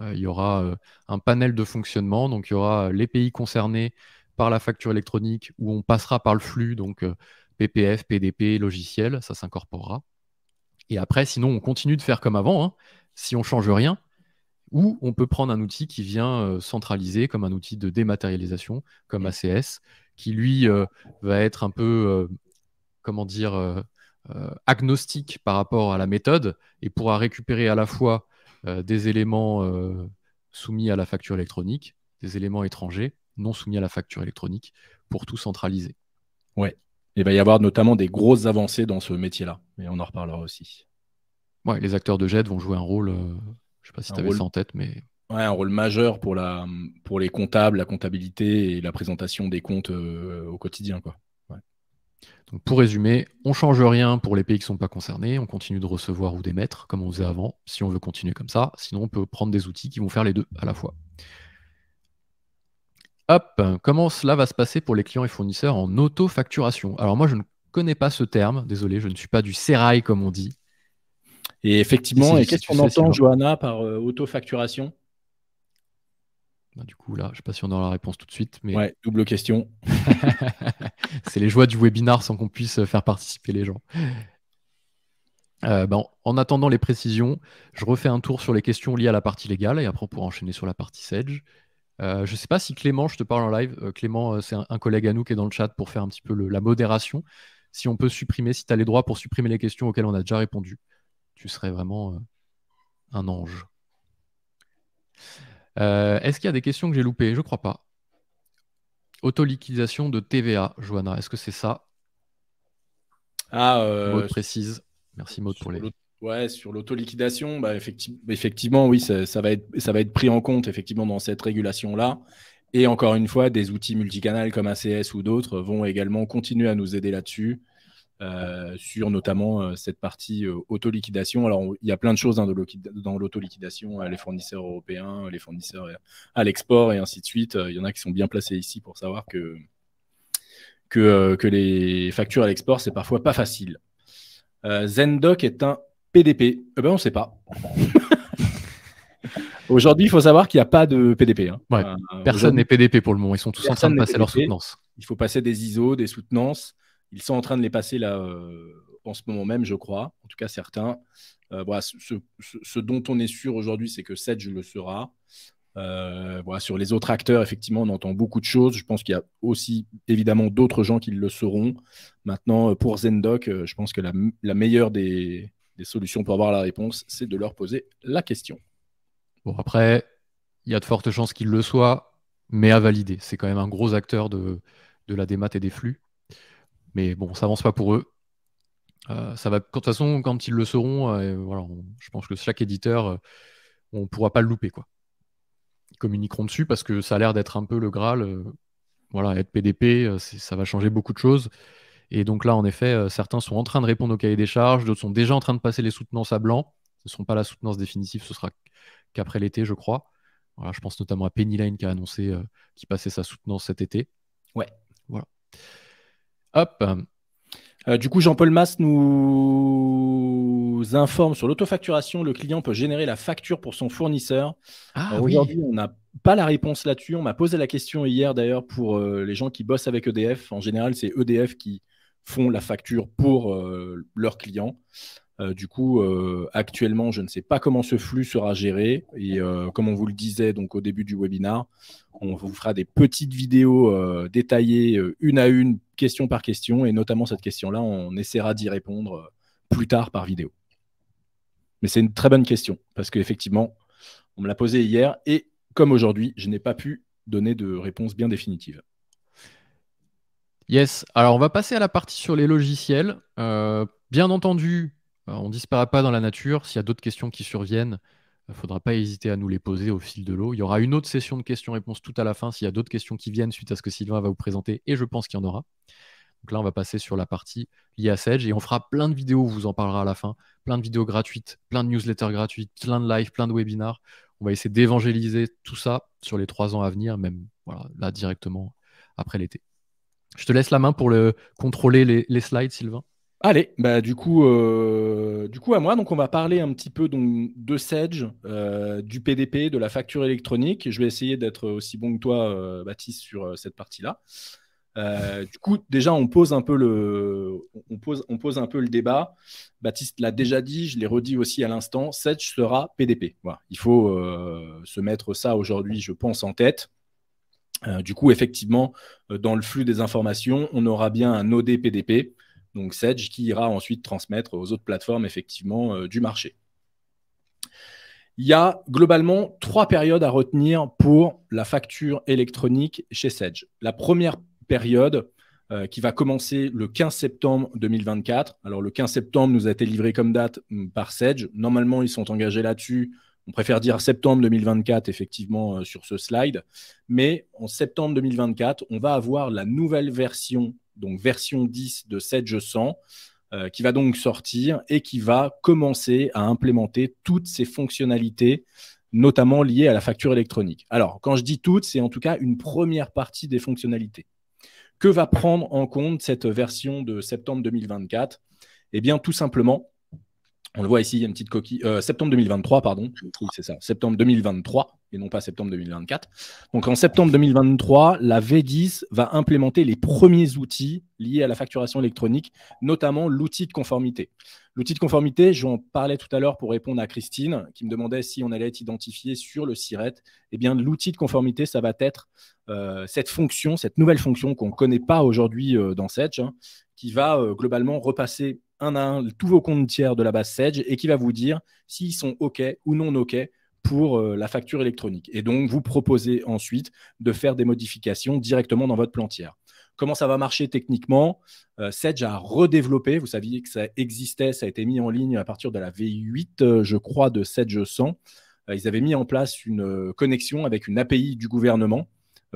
Il y aura un panel de fonctionnement. Donc, il y aura les pays concernés par la facture électronique où on passera par le flux, donc PPF, PDP, logiciel, ça s'incorporera. Et après, sinon, on continue de faire comme avant, hein, si on ne change rien. Ou on peut prendre un outil qui vient centraliser, comme un outil de dématérialisation, comme ACS, qui lui va être un peu, agnostique par rapport à la méthode et pourra récupérer à la fois des éléments soumis à la facture électronique, des éléments étrangers non soumis à la facture électronique, pour tout centraliser. Ouais. Il va y avoir notamment des grosses avancées dans ce métier-là, mais on en reparlera aussi. Ouais, les acteurs de GED vont jouer un rôle... Je ne sais pas si tu avais ça en tête, mais... Ouais, un rôle majeur pour les comptables, la comptabilité et la présentation des comptes au quotidien, quoi. Ouais. Donc pour résumer, on ne change rien pour les pays qui ne sont pas concernés, on continue de recevoir ou d'émettre, comme on faisait avant, si on veut continuer comme ça. Sinon, on peut prendre des outils qui vont faire les deux à la fois. Hop, comment cela va se passer pour les clients et fournisseurs en auto-facturation? Alors moi, je ne connais pas ce terme, désolé, je ne suis pas du sérail, comme on dit. Et effectivement, et qu'est-ce qu'on entend, Johanna, par auto-facturation? Du coup, là, je ne sais pas si on aura la réponse tout de suite. Mais... Ouais, double question. C'est les joies du webinar sans qu'on puisse faire participer les gens. En attendant les précisions, je refais un tour sur les questions liées à la partie légale et après on pourra enchaîner sur la partie Sedge. Je ne sais pas si Clément, je te parle en live. Clément, c'est un collègue à nous qui est dans le chat pour faire un petit peu la modération. Si on peut supprimer, si tu as les droits pour supprimer les questions auxquelles on a déjà répondu, tu serais vraiment un ange. Est-ce qu'il y a des questions que j'ai loupées? Je ne crois pas. Auto-liquidation de TVA, Johanna, est-ce que c'est ça? Maud précise. Merci Maud pour les... Ouais, sur l'auto-liquidation, effectivement, oui, ça va être pris en compte effectivement dans cette régulation-là. Et encore une fois, des outils multicanales comme ACS ou d'autres vont également continuer à nous aider là-dessus, sur notamment cette partie auto-liquidation. Alors, il y a plein de choses dans l'auto-liquidation, les fournisseurs européens, les fournisseurs à l'export et ainsi de suite. Il y en a qui sont bien placés ici pour savoir que les factures à l'export, c'est parfois pas facile. Zendoc est un PDP. On ne sait pas. Aujourd'hui, il faut savoir qu'il n'y a pas de PDP. Hein. Ouais, personne n'est PDP pour le moment. Ils sont tous en train de passer leur soutenance. Il faut passer des ISO, des soutenances. Ils sont en train de les passer là en ce moment même, je crois. En tout cas, certains. Ce dont on est sûr aujourd'hui, c'est que Sedge le sera. Voilà, sur les autres acteurs, effectivement, on entend beaucoup de choses. Je pense qu'il y a aussi évidemment d'autres gens qui le sauront. Maintenant, pour Zendoc, je pense que la meilleure des solutions pour avoir la réponse, c'est de leur poser la question. Bon, après, il y a de fortes chances qu'il le soit, mais à valider. C'est quand même un gros acteur de la démat et des flux. Mais bon, ça avance pas pour eux. Ça va, de toute façon, quand ils le sauront, voilà, je pense que chaque éditeur, on ne pourra pas le louper, quoi. Ils communiqueront dessus parce que ça a l'air d'être un peu le Graal. Voilà, être PDP, ça va changer beaucoup de choses. Et donc là, en effet, certains sont en train de répondre au cahier des charges, d'autres sont déjà en train de passer les soutenances à blanc. Ce ne seront pas la soutenance définitive, ce sera qu'après l'été, je crois. Voilà, je pense notamment à Pennyline qui a annoncé qu'il passait sa soutenance cet été. Ouais. Voilà. Hop. Du coup, Jean-Paul Mas nous informe sur l'autofacturation. Le client peut générer la facture pour son fournisseur. Ah oui. Aujourd'hui, on n'a pas la réponse là-dessus. On m'a posé la question hier d'ailleurs pour les gens qui bossent avec EDF. En général, c'est EDF qui font la facture pour leurs clients. Du coup, actuellement, je ne sais pas comment ce flux sera géré. Et comme on vous le disait donc, au début du webinaire, on vous fera des petites vidéos détaillées une à une, question par question. Et notamment cette question-là, on essaiera d'y répondre plus tard par vidéo. Mais c'est une très bonne question parce qu'effectivement, on me l'a posée hier. Et comme aujourd'hui, je n'ai pas pu donner de réponse bien définitive. Yes. Alors, on va passer à la partie sur les logiciels. Bien entendu, on ne disparaît pas dans la nature. S'il y a d'autres questions qui surviennent, il ne faudra pas hésiter à nous les poser au fil de l'eau. Il y aura une autre session de questions-réponses tout à la fin s'il y a d'autres questions qui viennent suite à ce que Sylvain va vous présenter, et je pense qu'il y en aura. Donc là, on va passer sur la partie liée à Sedge et on fera plein de vidéos, on vous en parlera à la fin, plein de vidéos gratuites, plein de newsletters gratuites, plein de lives, plein de webinars. On va essayer d'évangéliser tout ça sur les 3 ans à venir, même voilà, là directement après l'été. Je te laisse la main pour contrôler les slides, Sylvain. Allez, bah du coup à moi. Donc on va parler un petit peu donc, de Sedge, du PDP, de la facture électronique. Je vais essayer d'être aussi bon que toi, Baptiste, sur cette partie-là. Du coup, déjà, on pose un peu le débat. Baptiste l'a déjà dit, je l'ai redit aussi à l'instant. Sedge sera PDP. Voilà. Il faut se mettre ça aujourd'hui, je pense, en tête. Du coup, effectivement, dans le flux des informations, on aura bien un OD PDP. Donc Sedge qui ira ensuite transmettre aux autres plateformes effectivement du marché. Il y a globalement 3 périodes à retenir pour la facture électronique chez Sedge. La première période qui va commencer le 15 septembre 2024. Alors le 15 septembre nous a été livré comme date par Sedge. Normalement, ils sont engagés là-dessus. On préfère dire septembre 2024, effectivement, sur ce slide. Mais en septembre 2024, on va avoir la nouvelle version, donc version 10 de Sedge 100, qui va donc sortir et qui va commencer à implémenter toutes ces fonctionnalités, notamment liées à la facture électronique. Alors, quand je dis toutes, c'est en tout cas une première partie des fonctionnalités. Que va prendre en compte cette version de septembre 2024 ? Eh bien, tout simplement, on le voit ici, il y a une petite coquille. Septembre 2023, pardon. Oui, c'est ça. Septembre 2023 et non pas septembre 2024. Donc, en septembre 2023, la V10 va implémenter les premiers outils liés à la facturation électronique, notamment l'outil de conformité. L'outil de conformité, j'en parlais tout à l'heure pour répondre à Christine, qui me demandait si on allait être identifié sur le SIRET. Eh bien, l'outil de conformité, ça va être cette fonction, cette nouvelle fonction qu'on ne connaît pas aujourd'hui dans Sedge, qui va globalement repasser un à un tous vos comptes tiers de la base Sedge et qui va vous dire s'ils sont OK ou non OK pour la facture électronique. Et donc, vous proposez ensuite de faire des modifications directement dans votre plan tiers. Comment ça va marcher techniquement ? Sedge a redéveloppé, vous saviez que ça existait, ça a été mis en ligne à partir de la V8, je crois, de Sedge 100. Ils avaient mis en place une connexion avec une API du gouvernement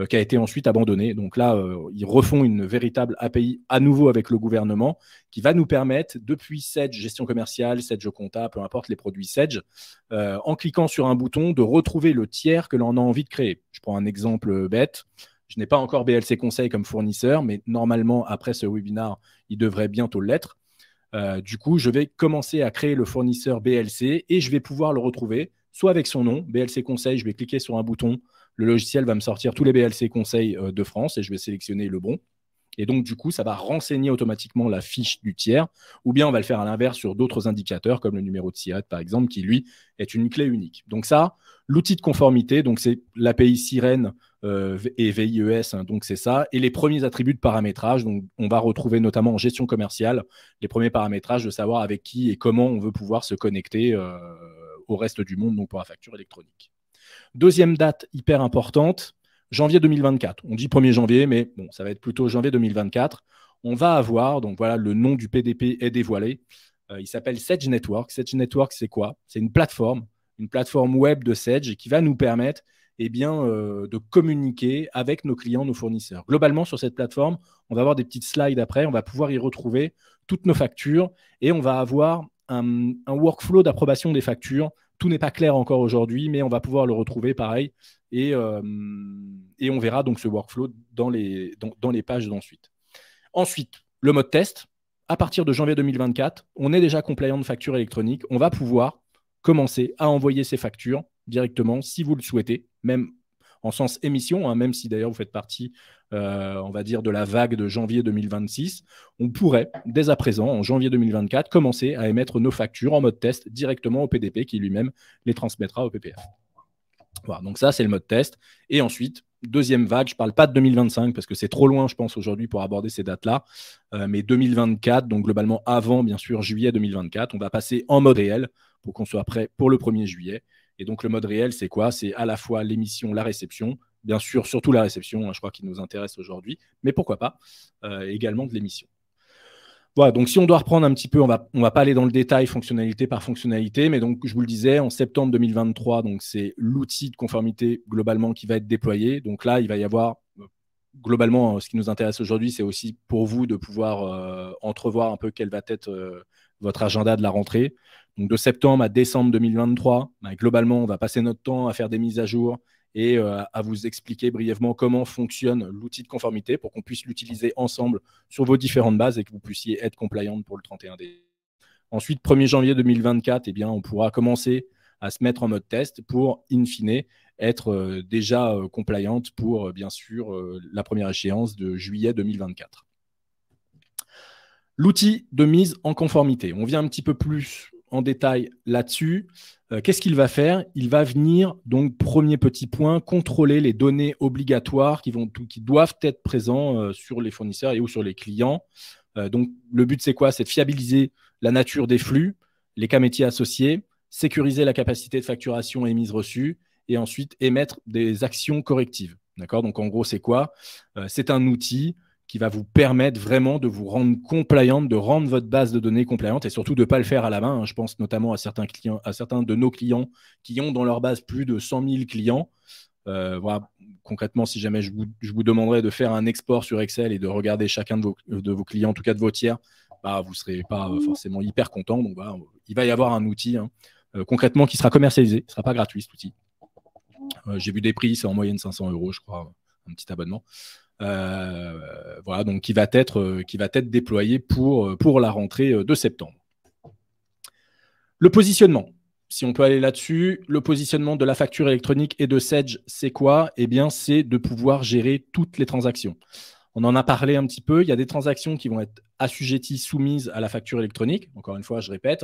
qui a été ensuite abandonnée. Donc là, ils refont une véritable API à nouveau avec le gouvernement qui va nous permettre, depuis Sedge gestion commerciale, Sedge compta, peu importe les produits Sedge, en cliquant sur un bouton, de retrouver le tiers que l'on a envie de créer. Je prends un exemple bête. Je n'ai pas encore BLC Conseil comme fournisseur, mais normalement, après ce webinaire, il devrait bientôt l'être. Du coup, je vais commencer à créer le fournisseur BLC et je vais pouvoir le retrouver, soit avec son nom, BLC Conseil, je vais cliquer sur un bouton, le logiciel va me sortir tous les BLC Conseil de France et je vais sélectionner le bon. Et donc, du coup, ça va renseigner automatiquement la fiche du tiers, ou bien on va le faire à l'inverse sur d'autres indicateurs, comme le numéro de SIRET, par exemple, qui, lui, est une clé unique. Donc ça, l'outil de conformité, donc c'est l'API Sirène et VIES, hein, donc c'est ça. Et les premiers attributs de paramétrage, donc on va retrouver notamment en gestion commerciale les premiers paramétrages de savoir avec qui et comment on veut pouvoir se connecter au reste du monde, donc pour la facture électronique. Deuxième date hyper importante, janvier 2024. On dit 1er janvier, mais bon, ça va être plutôt janvier 2024. On va avoir, donc voilà, le nom du PDP est dévoilé. Il s'appelle Sedge Network. Sedge Network, c'est quoi? C'est une plateforme web de Sedge qui va nous permettre de communiquer avec nos clients, nos fournisseurs. Globalement, sur cette plateforme, on va avoir des petites slides après, on va pouvoir y retrouver toutes nos factures et on va avoir un workflow d'approbation des factures. Tout n'est pas clair encore aujourd'hui, mais on va pouvoir le retrouver pareil et on verra donc ce workflow dans les pages d'ensuite. Ensuite, le mode test. À partir de janvier 2024, on est déjà compliant de facture électronique. On va pouvoir commencer à envoyer ces factures directement si vous le souhaitez, même en sens émission, hein, même si d'ailleurs vous faites partie, on va dire, de la vague de janvier 2026. On pourrait, dès à présent, en janvier 2024, commencer à émettre nos factures en mode test directement au PDP qui lui-même les transmettra au PPF. Voilà, donc ça, c'est le mode test. Et ensuite, deuxième vague, je ne parle pas de 2025 parce que c'est trop loin, je pense, aujourd'hui pour aborder ces dates-là, mais 2024, donc globalement avant, bien sûr, juillet 2024, on va passer en mode réel pour qu'on soit prêt pour le 1er juillet. Et donc, le mode réel, c'est quoi? C'est à la fois l'émission, la réception, bien sûr, surtout la réception, hein, je crois qu'il nous intéresse aujourd'hui, mais pourquoi pas également de l'émission. Voilà, donc si on doit reprendre un petit peu, on va pas aller dans le détail fonctionnalité par fonctionnalité, mais donc je vous le disais, en septembre 2023, donc c'est l'outil de conformité globalement qui va être déployé. Donc là, il va y avoir globalement, ce qui nous intéresse aujourd'hui, c'est aussi pour vous de pouvoir entrevoir un peu quel va être votre agenda de la rentrée. Donc de septembre à décembre 2023, globalement, on va passer notre temps à faire des mises à jour et à vous expliquer brièvement comment fonctionne l'outil de conformité pour qu'on puisse l'utiliser ensemble sur vos différentes bases et que vous puissiez être compliant pour le 31 décembre. Ensuite, 1er janvier 2024, on pourra commencer à se mettre en mode test pour, in fine, être déjà compliant pour, bien sûr, la première échéance de juillet 2024. L'outil de mise en conformité. On vient un petit peu plus en détail là-dessus. Qu'est-ce qu'il va faire? Il va venir, donc, premier petit point, contrôler les données obligatoires qui doivent être présentes sur les fournisseurs et ou sur les clients. Donc, le but, c'est quoi? C'est de fiabiliser la nature des flux, les cas métiers associés, sécuriser la capacité de facturation émise reçue et ensuite émettre des actions correctives. D'accord? Donc, en gros, c'est quoi? C'est un outil qui va vous permettre vraiment de vous rendre compliant, de rendre votre base de données compliante et surtout de ne pas le faire à la main. Hein. Je pense notamment à certains de nos clients qui ont dans leur base plus de 100 000 clients. Voilà. Concrètement, si jamais je vous demanderais de faire un export sur Excel et de regarder chacun de vos clients, en tout cas de vos tiers, vous ne serez pas forcément hyper content. Donc, il va y avoir un outil concrètement qui sera commercialisé. Ce ne sera pas gratuit, cet outil. J'ai vu des prix, c'est en moyenne 500 €, je crois, un petit abonnement. Voilà, donc qui va être déployé pour la rentrée de septembre. Le positionnement, si on peut aller là-dessus, le positionnement de la facture électronique et de Sedge, c'est quoi? C'est de pouvoir gérer toutes les transactions. On en a parlé un petit peu, il y a des transactions qui vont être assujetties, soumises à la facture électronique. Encore une fois, je répète,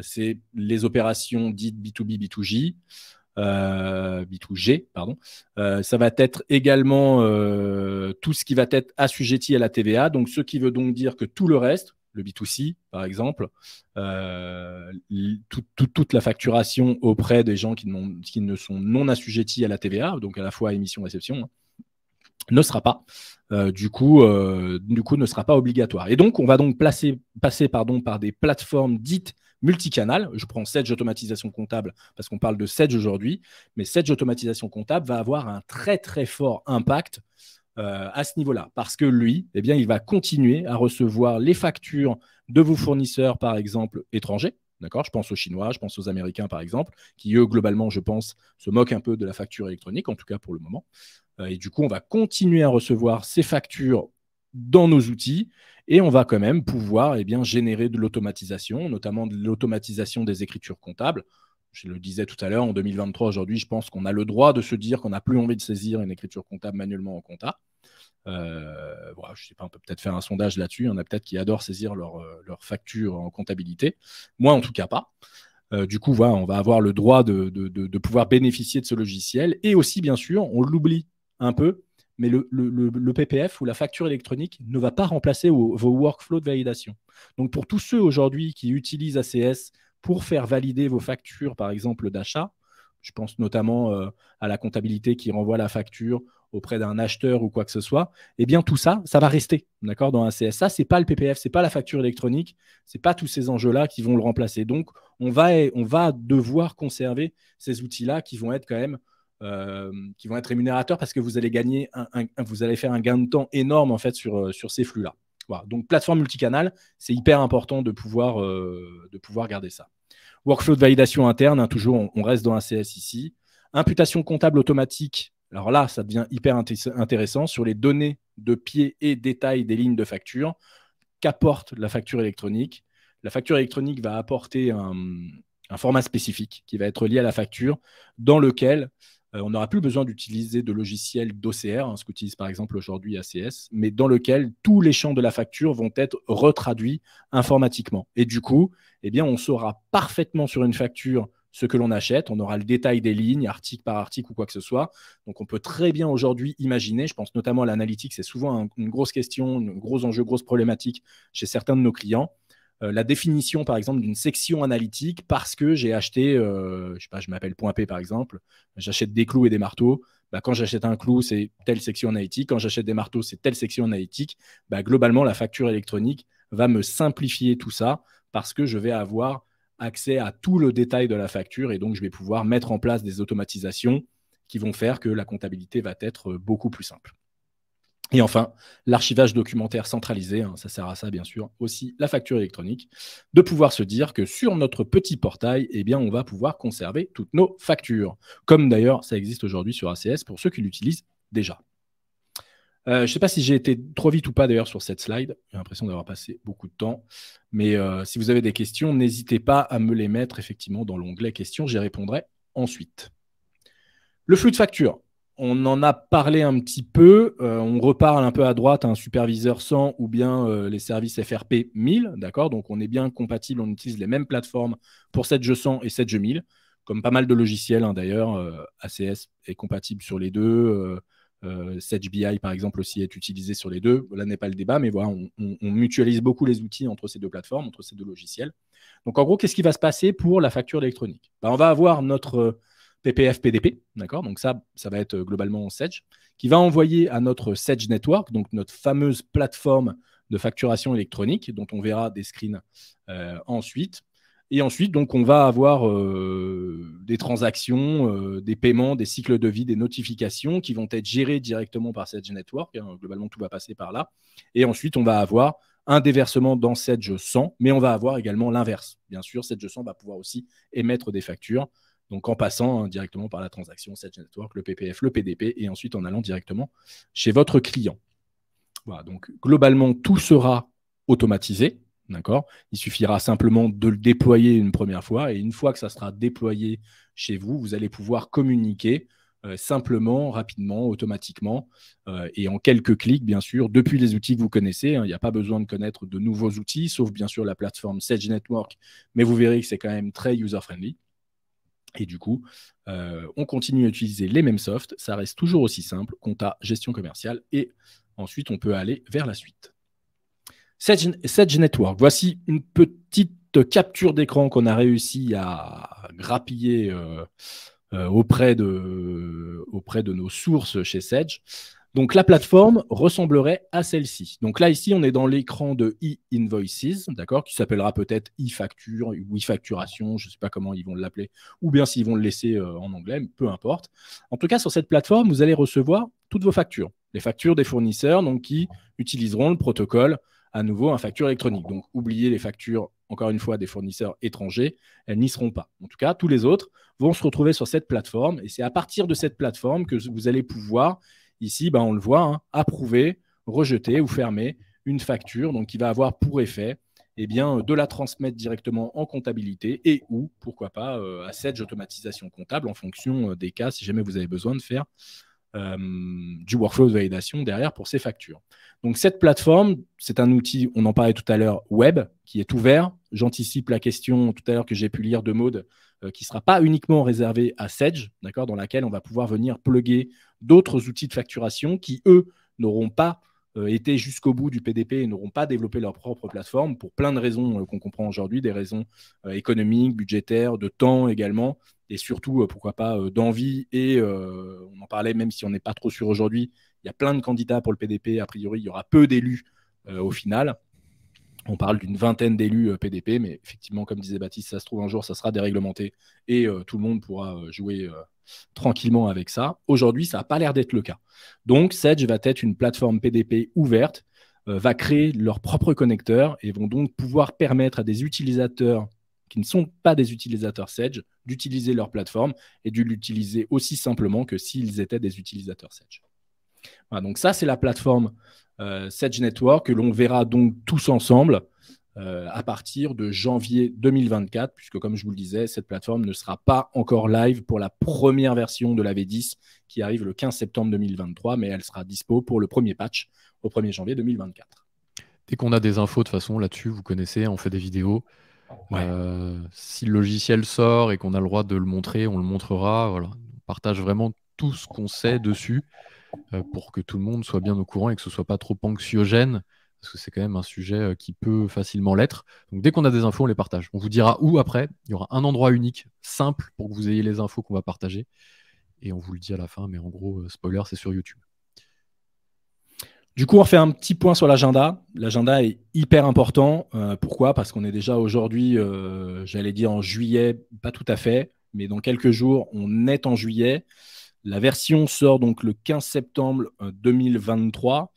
c'est les opérations dites B2B, B2J. B2G, pardon. Ça va être également tout ce qui va être assujetti à la TVA, donc ce qui veut donc dire que tout le reste, le B2C par exemple, toute la facturation auprès des gens qui ne sont non assujettis à la TVA, donc à la fois émission-réception, ne sera pas, du coup, ne sera pas obligatoire. Et donc, on va donc passer par des plateformes dites multicanal. Je prends Sedge automatisation comptable parce qu'on parle de Sedge aujourd'hui, mais Sedge automatisation comptable va avoir un très très fort impact à ce niveau-là parce que lui, il va continuer à recevoir les factures de vos fournisseurs, par exemple, étrangers. D'accord, je pense aux Chinois, je pense aux Américains, par exemple, qui, eux, globalement, je pense, se moquent un peu de la facture électronique, en tout cas pour le moment. Et du coup, on va continuer à recevoir ces factures dans nos outils et on va quand même pouvoir générer de l'automatisation, notamment de l'automatisation des écritures comptables. Je le disais tout à l'heure, en 2023, aujourd'hui, je pense qu'on a le droit de se dire qu'on n'a plus envie de saisir une écriture comptable manuellement en compta. Voilà, je ne sais pas, on peut peut-être faire un sondage là-dessus. Il y en a peut-être qui adorent saisir leur facture en comptabilité. Moi, en tout cas, pas. Du coup, voilà, on va avoir le droit de pouvoir bénéficier de ce logiciel. Et aussi, bien sûr, on l'oublie un peu, mais le PPF ou la facture électronique ne va pas remplacer vos workflows de validation. Donc, pour tous ceux aujourd'hui qui utilisent ACS pour faire valider vos factures, par exemple, d'achat, je pense notamment à la comptabilité qui renvoie la facture auprès d'un acheteur ou quoi que ce soit, eh bien tout ça, ça va rester, d'accord, dans un CSA. Ce n'est pas le PPF, ce n'est pas la facture électronique, ce n'est pas tous ces enjeux-là qui vont le remplacer. Donc, on va devoir conserver ces outils-là qui vont être quand même qui vont être rémunérateurs parce que vous allez gagner vous allez faire un gain de temps énorme en fait sur ces flux-là. Voilà. Donc, plateforme multicanal, c'est hyper important de pouvoir garder ça. Workflow de validation interne, hein, toujours, on reste dans un CS ici. Imputation comptable automatique. Alors là, ça devient hyper intéressant sur les données de pied et détail des lignes de facture qu'apporte la facture électronique. La facture électronique va apporter un format spécifique qui va être lié à la facture dans lequel on n'aura plus besoin d'utiliser de logiciels d'OCR, hein, ce qu'utilise par exemple aujourd'hui ACS, mais dans lequel tous les champs de la facture vont être retraduits informatiquement. Et du coup, eh bien, on saura parfaitement sur une facture ce que l'on achète. On aura le détail des lignes, article par article ou quoi que ce soit. Donc, on peut très bien aujourd'hui imaginer, je pense notamment à l'analytique, c'est souvent une grosse question, un gros enjeu, grosse problématique chez certains de nos clients. La définition, par exemple, d'une section analytique parce que j'ai acheté, je sais pas, je m'appelle Point P, par exemple, j'achète des clous et des marteaux. Bah, quand j'achète un clou, c'est telle section analytique. Quand j'achète des marteaux, c'est telle section analytique. Bah, globalement, la facture électronique va me simplifier tout ça parce que je vais avoir accès à tout le détail de la facture et donc je vais pouvoir mettre en place des automatisations qui vont faire que la comptabilité va être beaucoup plus simple. Et enfin, l'archivage documentaire centralisé, hein, ça sert à ça bien sûr, aussi la facture électronique, de pouvoir se dire que sur notre petit portail, eh bien, on va pouvoir conserver toutes nos factures, comme d'ailleurs ça existe aujourd'hui sur ACS pour ceux qui l'utilisent déjà. Je ne sais pas si j'ai été trop vite ou pas d'ailleurs sur cette slide, j'ai l'impression d'avoir passé beaucoup de temps, mais si vous avez des questions, n'hésitez pas à me les mettre effectivement dans l'onglet questions, j'y répondrai ensuite. Le flux de facture. On en a parlé un petit peu, on reparle un peu à droite, un superviseur 100 ou bien les services FRP 1000, d'accord. Donc, on est bien compatible, on utilise les mêmes plateformes pour 7G 100 et 7G 1000, comme pas mal de logiciels hein, d'ailleurs. ACS est compatible sur les deux, 7BI par exemple aussi est utilisé sur les deux. Là n'est pas le débat, mais voilà, on mutualise beaucoup les outils entre ces deux plateformes, entre ces deux logiciels. Donc, en gros, qu'est-ce qui va se passer pour la facture électronique? On va avoir notre PPF PDP, d'accord. Donc ça va être globalement Sedge, qui va envoyer à notre Sedge Network, donc notre fameuse plateforme de facturation électronique, dont on verra des screens ensuite. Et ensuite, donc, on va avoir des transactions, des paiements, des cycles de vie, des notifications qui vont être gérés directement par Sedge Network. Hein, globalement, tout va passer par là. Et ensuite, on va avoir un déversement dans Sedge 100, mais on va avoir également l'inverse. Bien sûr, Sedge 100 va pouvoir aussi émettre des factures. Donc, en passant directement par la transaction Sedge Network, le PPF, le PDP, et ensuite en allant directement chez votre client. Voilà, donc globalement, tout sera automatisé. D'accord. Il suffira simplement de le déployer une première fois. Et une fois que ça sera déployé chez vous, vous allez pouvoir communiquer simplement, rapidement, automatiquement et en quelques clics, bien sûr, depuis les outils que vous connaissez. Hein. Il n'y a pas besoin de connaître de nouveaux outils, sauf bien sûr la plateforme Sedge Network. Mais vous verrez que c'est quand même très user-friendly. Et du coup, on continue à utiliser les mêmes softs. Ça reste toujours aussi simple, compta, gestion commerciale. Et ensuite, on peut aller vers la suite. Sedge Network. Voici une petite capture d'écran qu'on a réussi à grappiller auprès de nos sources chez Sedge. Donc, la plateforme ressemblerait à celle-ci. Donc là, ici, on est dans l'écran de e-invoices, d'accord, qui s'appellera peut-être e-facture ou e-facturation, je ne sais pas comment ils vont l'appeler, ou bien s'ils vont le laisser en anglais, peu importe. En tout cas, sur cette plateforme, vous allez recevoir toutes vos factures. Les factures des fournisseurs donc, qui utiliseront le protocole à nouveau, un facture électronique. Donc, oubliez les factures, encore une fois, des fournisseurs étrangers, elles n'y seront pas. En tout cas, tous les autres vont se retrouver sur cette plateforme et c'est à partir de cette plateforme que vous allez pouvoir, ici, on le voit, hein, approuver, rejeter ou fermer une facture donc, qui va avoir pour effet de la transmettre directement en comptabilité et ou, pourquoi pas, à Sedge automatisation comptable en fonction des cas, si jamais vous avez besoin de faire du workflow de validation derrière pour ces factures. Donc, cette plateforme, c'est un outil, on en parlait tout à l'heure, web, qui est ouvert. J'anticipe la question tout à l'heure que j'ai pu lire de Maud, qui ne sera pas uniquement réservée à Sedge, d'accord, dans laquelle on va pouvoir venir plugger d'autres outils de facturation qui, eux, n'auront pas été jusqu'au bout du PDP et n'auront pas développé leur propre plateforme pour plein de raisons qu'on comprend aujourd'hui, des raisons économiques, budgétaires, de temps également, et surtout, pourquoi pas, d'envie. Et on en parlait, même si on n'est pas trop sûr aujourd'hui, il y a plein de candidats pour le PDP. A priori, il y aura peu d'élus au final. On parle d'une vingtaine d'élus PDP, mais effectivement, comme disait Baptiste, ça se trouve un jour, ça sera déréglementé et tout le monde pourra jouer tranquillement avec ça. Aujourd'hui, ça n'a pas l'air d'être le cas. Donc, Sedge va être une plateforme PDP ouverte, va créer leurs propres connecteurs et vont donc pouvoir permettre à des utilisateurs qui ne sont pas des utilisateurs Sedge d'utiliser leur plateforme et de l'utiliser aussi simplement que s'ils étaient des utilisateurs Sedge. Voilà, donc ça, c'est la plateforme Sedge Network que l'on verra donc tous ensemble à partir de janvier 2024, puisque comme je vous le disais, cette plateforme ne sera pas encore live pour la première version de la V10 qui arrive le 15 septembre 2023, mais elle sera dispo pour le premier patch au 1er janvier 2024. Dès qu'on a des infos, de toute façon, là-dessus, vous connaissez, on fait des vidéos. Ouais. Si le logiciel sort et qu'on a le droit de le montrer, on le montrera. Voilà. On partage vraiment tout ce qu'on sait dessus pour que tout le monde soit bien au courant et que ce ne soit pas trop anxiogène, parce que c'est quand même un sujet qui peut facilement l'être. Donc dès qu'on a des infos, on les partage. On vous dira où après. Il y aura un endroit unique, simple, pour que vous ayez les infos qu'on va partager. Et on vous le dit à la fin, mais en gros, spoiler, c'est sur YouTube. Du coup, on refait un petit point sur l'agenda. L'agenda est hyper important. Pourquoi ? Parce qu'on est déjà aujourd'hui, j'allais dire en juillet, pas tout à fait, mais dans quelques jours, on est en juillet. La version sort donc le 15 septembre 2023.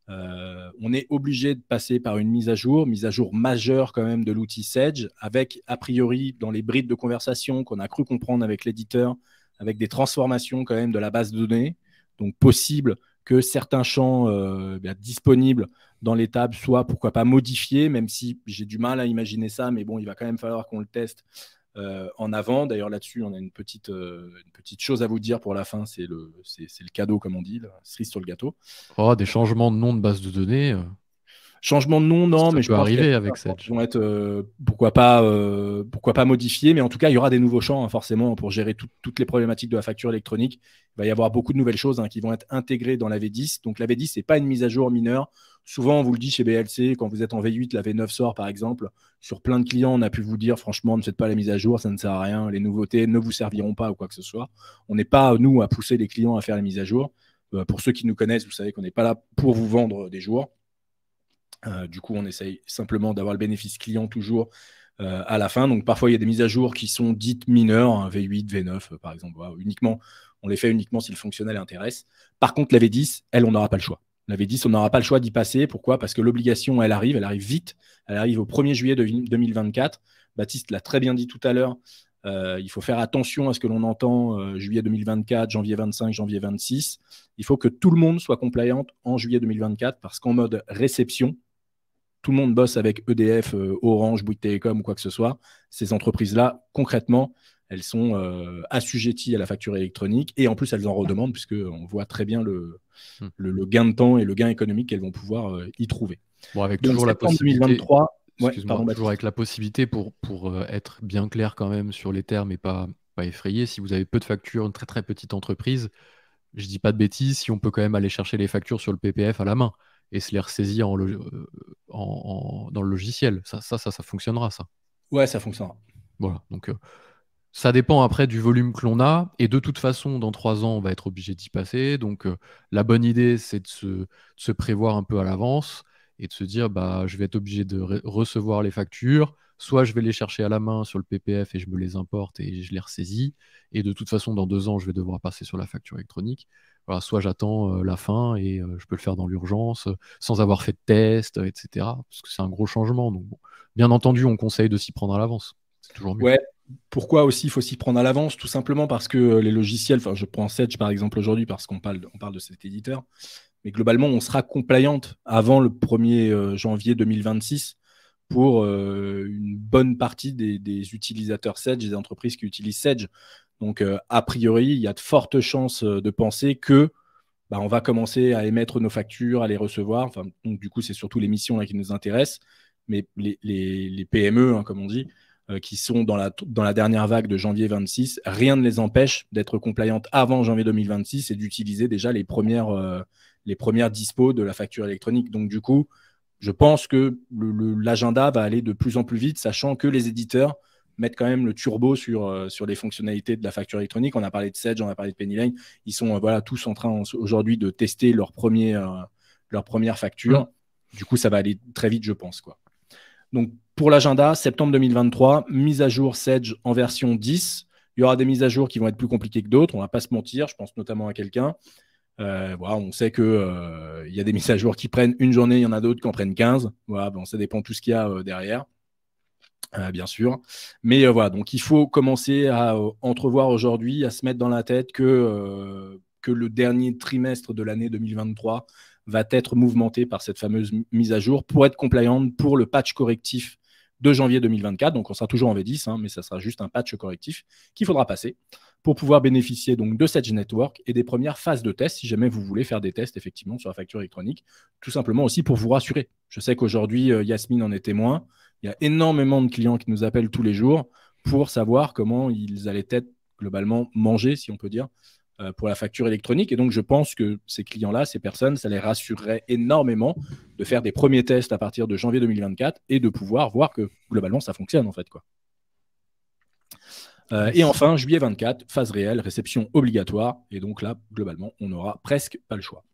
On est obligé de passer par une mise à jour majeure quand même de l'outil Sedge, avec a priori dans les brides de conversation qu'on a cru comprendre avec l'éditeur, avec des transformations quand même de la base de données. Donc possible que certains champs disponibles dans les tables soient pourquoi pas modifiés, même si j'ai du mal à imaginer ça, mais bon, il va quand même falloir qu'on le teste en avant. D'ailleurs, là-dessus, on a une petite chose à vous dire pour la fin, c'est le cadeau, comme on dit, la cerise sur le gâteau. Oh, des changements de nom de base de données. Changement de nom, non, mais je pense arriver avec Sedge. Vont être pourquoi pas modifiés, mais en tout cas, il y aura des nouveaux champs, forcément, pour gérer toutes les problématiques de la facture électronique. Il va y avoir beaucoup de nouvelles choses qui vont être intégrées dans la V10. Donc, la V10, ce n'est pas une mise à jour mineure. Souvent, on vous le dit chez BLC, quand vous êtes en V8, la V9 sort, par exemple. Sur plein de clients, on a pu vous dire, franchement, ne faites pas la mise à jour, ça ne sert à rien. Les nouveautés ne vous serviront pas ou quoi que ce soit. On n'est pas, nous, à pousser les clients à faire la mise à jour. Pour ceux qui nous connaissent, vous savez qu'on n'est pas là pour vous vendre des jours. Du coup, on essaye simplement d'avoir le bénéfice client toujours à la fin. Donc, parfois, il y a des mises à jour qui sont dites mineures, V8, V9, par exemple. Voilà, on les fait uniquement si le fonctionnel intéresse. Par contre, la V10, elle, on n'aura pas le choix. La V10, on n'aura pas le choix d'y passer. Pourquoi ? Parce que l'obligation, elle arrive vite. Elle arrive au 1er juillet 2024. Baptiste l'a très bien dit tout à l'heure. Il faut faire attention à ce que l'on entend juillet 2024, janvier 25, janvier 26. Il faut que tout le monde soit compliant en juillet 2024 parce qu'en mode réception, tout le monde bosse avec EDF, Orange, Bouygues Télécom ou quoi que ce soit. Ces entreprises-là, concrètement, elles sont assujetties à la facture électronique et en plus, elles en redemandent puisqu'on voit très bien le gain de temps et le gain économique qu'elles vont pouvoir y trouver. Bon, avec toujours la possibilité, 2023, toujours avec la possibilité pour être bien clair quand même sur les termes et pas effrayé, si vous avez peu de factures, une très très petite entreprise, je dis pas de bêtises, si on peut quand même aller chercher les factures sur le PPF à la main et se les ressaisir dans le logiciel. Ça fonctionnera, ça. Ouais, ça fonctionnera. Voilà, donc ça dépend après du volume que l'on a, et de toute façon, dans 3 ans, on va être obligé d'y passer. Donc la bonne idée, c'est de se prévoir un peu à l'avance et de se dire, je vais être obligé de recevoir les factures, soit je vais les chercher à la main sur le PPF et je me les importe et je les ressaisis, et de toute façon, dans 2 ans, je vais devoir passer sur la facture électronique. Voilà, soit j'attends la fin et je peux le faire dans l'urgence, sans avoir fait de test, etc. Parce que c'est un gros changement. Donc, bon, bien entendu, on conseille de s'y prendre à l'avance. C'est toujours mieux. Ouais. Pourquoi aussi il faut s'y prendre à l'avance ? Tout simplement parce que les logiciels, je prends Sedge par exemple aujourd'hui parce qu'on parle de cet éditeur, mais globalement, on sera compliant avant le 1er janvier 2026 pour une bonne partie des utilisateurs Sedge, des entreprises qui utilisent Sedge. Donc, a priori, il y a de fortes chances de penser que on va commencer à émettre nos factures, à les recevoir. Enfin, donc, du coup, c'est surtout les missions là, qui nous intéressent. Mais les PME, hein, comme on dit, qui sont dans la dernière vague de janvier 26, rien ne les empêche d'être compliantes avant janvier 2026 et d'utiliser déjà les premières dispos de la facture électronique. Donc, du coup, je pense que l'agenda va aller de plus en plus vite, sachant que les éditeurs mettent quand même le turbo sur les fonctionnalités de la facture électronique. On a parlé de Sedge, on a parlé de Pennyline. Ils sont tous en train aujourd'hui de tester leur première facture. Du coup, ça va aller très vite, je pense, quoi. Donc, pour l'agenda, septembre 2023, mise à jour Sedge en version 10. Il y aura des mises à jour qui vont être plus compliquées que d'autres. On ne va pas se mentir. Je pense notamment à quelqu'un. On sait qu'il y a des mises à jour qui prennent une journée, il y en a d'autres qui en prennent 15. Ça dépend de tout ce qu'il y a derrière, bien sûr. Mais donc il faut commencer à entrevoir aujourd'hui, à se mettre dans la tête que le dernier trimestre de l'année 2023 va être mouvementé par cette fameuse mise à jour pour être compliant pour le patch correctif de janvier 2024. Donc, on sera toujours en V10, mais ça sera juste un patch correctif qu'il faudra passer pour pouvoir bénéficier donc de Sedge Network et des premières phases de test, si jamais vous voulez faire des tests effectivement sur la facture électronique, tout simplement aussi pour vous rassurer. Je sais qu'aujourd'hui, Yasmine en est témoin. Il y a énormément de clients qui nous appellent tous les jours pour savoir comment ils allaient être globalement mangés, si on peut dire, pour la facture électronique. Et donc, je pense que ces clients-là, ces personnes, ça les rassurerait énormément de faire des premiers tests à partir de janvier 2024 et de pouvoir voir que globalement, ça fonctionne en fait, quoi. Et enfin, juillet 24, phase réelle, réception obligatoire. Et donc là, globalement, on n'aura presque pas le choix.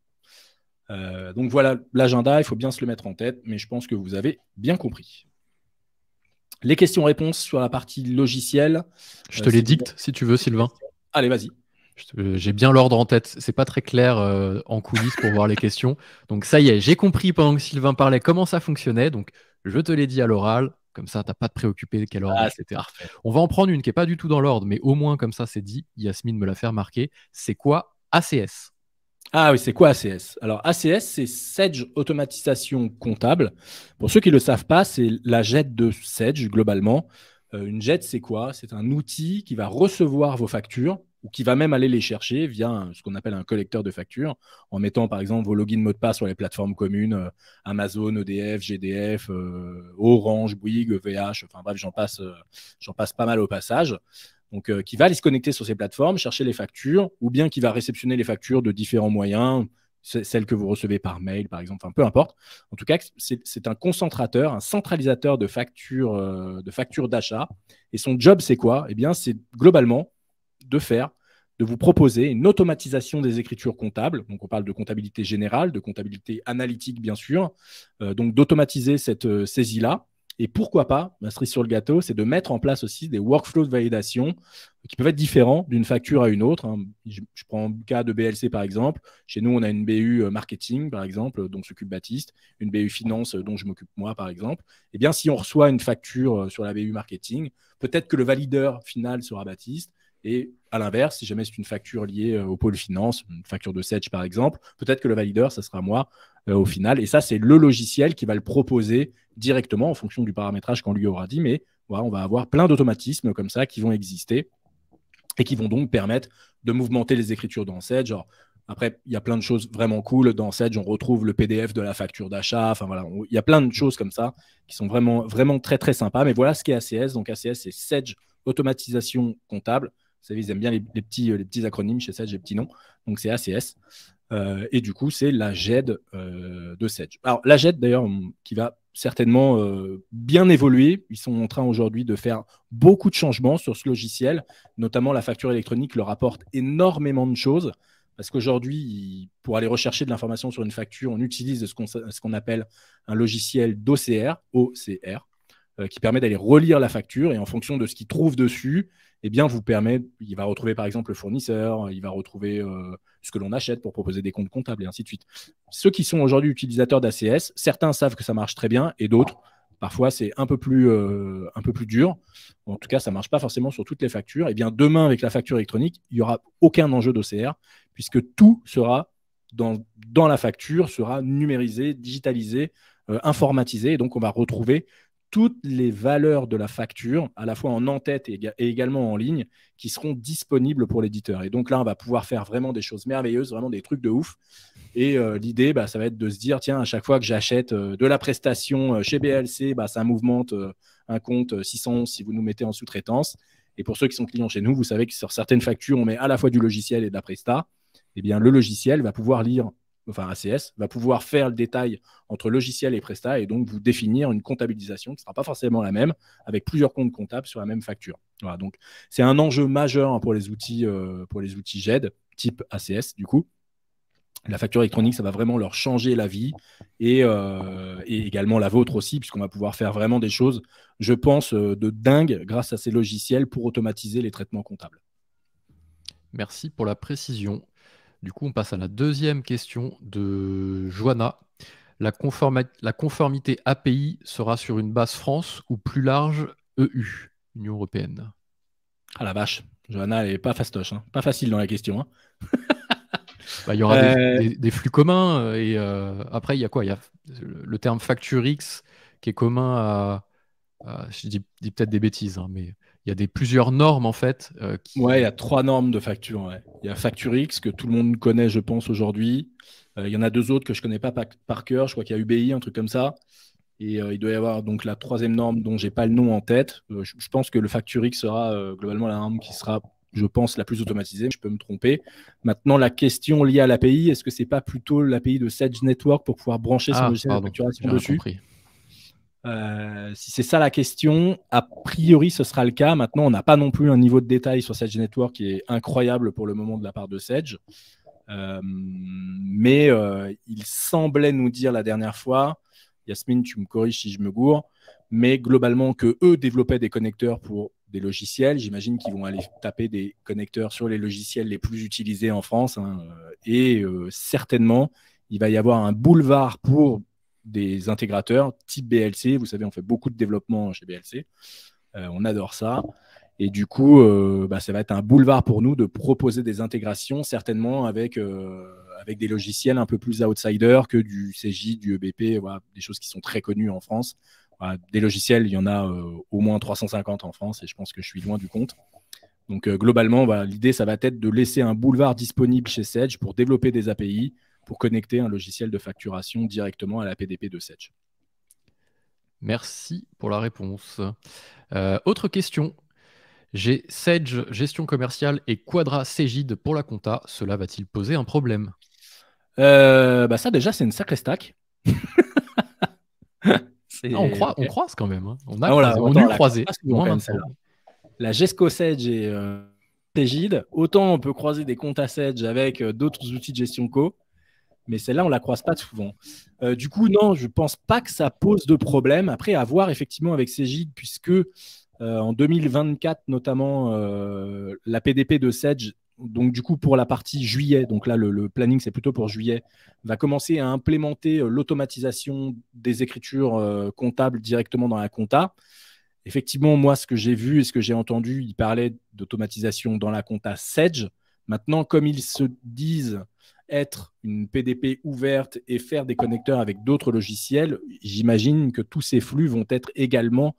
Donc voilà l'agenda, il faut bien se le mettre en tête, mais je pense que vous avez bien compris. Les questions-réponses sur la partie logicielle. Je te les dicte si tu veux, Sylvain. Allez, vas-y. J'ai bien l'ordre en tête. C'est pas très clair en coulisses pour voir les questions. Donc ça y est, j'ai compris pendant que Sylvain parlait comment ça fonctionnait. Donc je te l'ai dit à l'oral. Comme ça, tu n'as pas de préoccupé de quel ordre, etc. On va en prendre une qui n'est pas du tout dans l'ordre, mais au moins comme ça, c'est dit. Yasmine me l'a fait remarquer. C'est quoi ACS? Ah oui, c'est quoi ACS? Alors ACS, c'est Sedge Automatisation Comptable. Pour ceux qui ne le savent pas, c'est la JET de Sedge globalement. Une JET, c'est quoi? C'est un outil qui va recevoir vos factures ou qui va même aller les chercher via ce qu'on appelle un collecteur de factures, en mettant par exemple vos logins mots de passe sur les plateformes communes, Amazon, EDF, GDF, Orange, Bouygues, VH, enfin bref, j'en passe pas mal au passage. Donc, qui va aller se connecter sur ces plateformes, chercher les factures, ou bien qui va réceptionner les factures de différents moyens, celles que vous recevez par mail, par exemple, enfin, peu importe. En tout cas, c'est un concentrateur, un centralisateur de factures d'achat. Et son job, c'est quoi? Eh bien, c'est globalement de vous proposer une automatisation des écritures comptables. Donc, on parle de comptabilité générale, de comptabilité analytique, bien sûr. Donc, d'automatiser cette saisie-là. Et pourquoi pas, la cerise sur le gâteau, c'est de mettre en place aussi des workflows de validation qui peuvent être différents d'une facture à une autre. Je prends le cas de BLC, par exemple. Chez nous, on a une BU marketing, par exemple, dont s'occupe Baptiste, une BU finance, dont je m'occupe moi, par exemple. Eh bien, si on reçoit une facture sur la BU marketing, peut-être que le valideur final sera Baptiste. Et à l'inverse, si jamais c'est une facture liée au pôle finance, une facture de Sedge par exemple, peut-être que le valideur, ça sera moi au final. Et ça, c'est le logiciel qui va le proposer directement en fonction du paramétrage qu'on lui aura dit. Mais voilà, on va avoir plein d'automatismes comme ça qui vont exister et qui vont donc permettre de mouvementer les écritures dans Sedge. Après, il y a plein de choses vraiment cool. Dans Sedge, on retrouve le PDF de la facture d'achat. Enfin voilà, il y a plein de choses comme ça qui sont vraiment, vraiment très, très sympas. Mais voilà ce qu'est ACS. Donc ACS, c'est Sedge Automatisation Comptable. Vous savez, ils aiment bien les petits acronymes chez Sedge, les petits noms. Donc, c'est ACS. Et du coup, c'est la GED de Sedge. Alors, la GED, d'ailleurs, qui va certainement bien évoluer. Ils sont en train aujourd'hui de faire beaucoup de changements sur ce logiciel. Notamment, la facture électronique leur apporte énormément de choses. Parce qu'aujourd'hui, pour aller rechercher de l'information sur une facture, on utilise ce qu'on appelle un logiciel d'OCR, OCR, qui permet d'aller relire la facture et en fonction de ce qu'il trouve dessus, eh bien, il va retrouver par exemple le fournisseur, il va retrouver ce que l'on achète pour proposer des comptes comptables et ainsi de suite. Ceux qui sont aujourd'hui utilisateurs d'ACS, certains savent que ça marche très bien et d'autres, parfois, c'est un peu plus dur. En tout cas, ça ne marche pas forcément sur toutes les factures. Eh bien, demain, avec la facture électronique, il n'y aura aucun enjeu d'OCR puisque tout sera dans la facture, sera numérisé, digitalisé, informatisé. Et donc, on va retrouver toutes les valeurs de la facture, à la fois en en-tête et également en ligne, qui seront disponibles pour l'éditeur. Et donc là, on va pouvoir faire vraiment des choses merveilleuses, vraiment des trucs de ouf. Et l'idée, ça va être de se dire, tiens, à chaque fois que j'achète de la prestation chez BLC, ça mouvemente un compte 611 si vous nous mettez en sous-traitance. Et pour ceux qui sont clients chez nous, vous savez que sur certaines factures, on met à la fois du logiciel et de la presta. Eh bien, le logiciel va pouvoir lire, enfin ACS, va pouvoir faire le détail entre logiciel et presta et donc vous définir une comptabilisation qui ne sera pas forcément la même avec plusieurs comptes comptables sur la même facture. Voilà, donc c'est un enjeu majeur pour les outils GED, type ACS du coup. La facture électronique, ça va vraiment leur changer la vie et également la vôtre aussi, puisqu'on va pouvoir faire vraiment des choses, je pense, de dingue grâce à ces logiciels pour automatiser les traitements comptables. Merci pour la précision. Du coup, on passe à la deuxième question de Joanna. La conformité API sera sur une base France ou plus large EU, Union européenne? Ah la vache, Johanna, elle n'est pas fastoche, hein. Pas facile dans la question. Hein. Il y aura des flux communs et après, il y a quoi? Il y a le terme FactureX qui est commun je dis peut-être des bêtises, hein, mais il y a plusieurs normes en fait. Ouais, il y a 3 normes de facture. Ouais. Il y a FactureX que tout le monde connaît, je pense, aujourd'hui. Il y en a 2 autres que je ne connais pas par cœur. Je crois qu'il y a UBI, un truc comme ça. Et il doit y avoir donc la 3e norme dont je n'ai pas le nom en tête. Je pense que le FactureX sera globalement la norme qui sera, je pense, la plus automatisée. Je peux me tromper. Maintenant, la question liée à l'API, est-ce que ce n'est pas plutôt l'API de Sage Network pour pouvoir brancher son logiciel de facturation dessus? Si c'est ça la question, a priori ce sera le cas. Maintenant, on n'a pas non plus un niveau de détail sur Sage Network qui est incroyable pour le moment de la part de Sage. Mais il semblait nous dire la dernière fois, Yasmine, tu me corriges si je me gourre, mais globalement que eux développaient des connecteurs pour des logiciels. J'imagine qu'ils vont aller taper des connecteurs sur les logiciels les plus utilisés en France. Hein, et certainement, il va y avoir un boulevard pour des intégrateurs type BLC. Vous savez, on fait beaucoup de développement chez BLC. On adore ça. Et du coup, ça va être un boulevard pour nous de proposer des intégrations, certainement avec des logiciels un peu plus outsiders que du CJ, du EBP, voilà, des choses qui sont très connues en France. Voilà, des logiciels, il y en a au moins 350 en France et je pense que je suis loin du compte. Donc, globalement, l'idée, ça va être de laisser un boulevard disponible chez Sage pour développer des API, pour connecter un logiciel de facturation directement à la PDP de Sage. Merci pour la réponse. Autre question. J'ai Sage gestion commerciale et Quadra Cegid pour la compta. Cela va-t-il poser un problème? Ça déjà, c'est une sacrée stack. On croise quand même. Hein. On a croisé. Moi maintenant. La Gesco Sage et Cegid. Autant on peut croiser des comptes à Sage avec d'autres outils de gestion co. Mais celle-là, on ne la croise pas souvent. Du coup, non, je ne pense pas que ça pose de problème. Après, à voir effectivement avec Cegid, puisque en 2024, notamment, la PDP de Sage, donc du coup pour la partie juillet, donc là le planning c'est plutôt pour juillet, va commencer à implémenter l'automatisation des écritures comptables directement dans la compta. Effectivement, moi, ce que j'ai vu et ce que j'ai entendu, ils parlaient d'automatisation dans la compta Sage. Maintenant, comme ils se disent être une PDP ouverte et faire des connecteurs avec d'autres logiciels, j'imagine que tous ces flux vont être également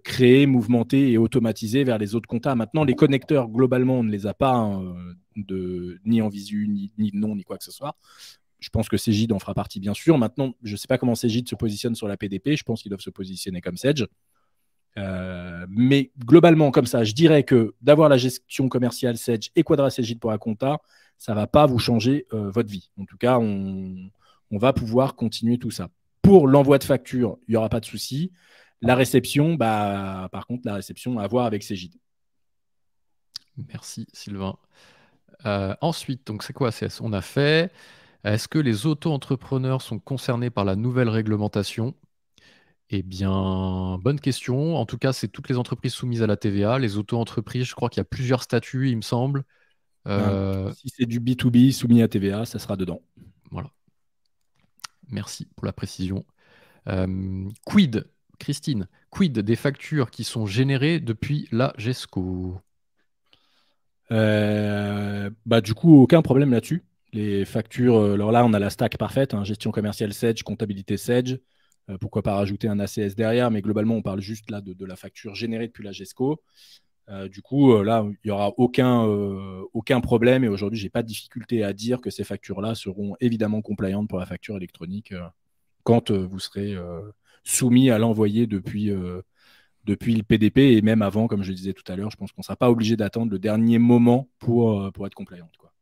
créés, mouvementés et automatisés vers les autres comptas. Maintenant, les connecteurs, globalement, on ne les a pas ni en visu, ni de nom, ni quoi que ce soit. Je pense que Cegid en fera partie, bien sûr. Maintenant, je ne sais pas comment Cegid se positionne sur la PDP. Je pense qu'ils doivent se positionner comme Sage. Mais globalement, comme ça, je dirais que d'avoir la gestion commerciale Sage et Quadra Cegid pour la compta, ça ne va pas vous changer votre vie. En tout cas, on va pouvoir continuer tout ça. Pour l'envoi de facture, il n'y aura pas de souci. La réception, par contre, la réception à voir avec Cegid. Merci Sylvain. Ensuite, donc c'est quoi ACS? On a fait. Est-ce que les auto-entrepreneurs sont concernés par la nouvelle réglementation? Eh bien, bonne question. En tout cas, c'est toutes les entreprises soumises à la TVA. Les auto-entreprises, je crois qu'il y a plusieurs statuts, il me semble. Si c'est du B2B soumis à TVA, ça sera dedans. Voilà. Merci pour la précision. Quid, Christine, quid des factures qui sont générées depuis la GESCO? Du coup, aucun problème là-dessus. Les factures, alors là, on a la stack parfaite, hein, gestion commerciale Sage, comptabilité Sage. Pourquoi pas rajouter un ACS derrière, mais globalement, on parle juste là de la facture générée depuis la GESCO. Du coup, là, il n'y aura aucun problème. Et aujourd'hui, je n'ai pas de difficulté à dire que ces factures-là seront évidemment compliantes pour la facture électronique quand vous serez soumis à l'envoyer depuis le PDP et même avant, comme je le disais tout à l'heure. Je pense qu'on ne sera pas obligé d'attendre le dernier moment pour être compliant, quoi.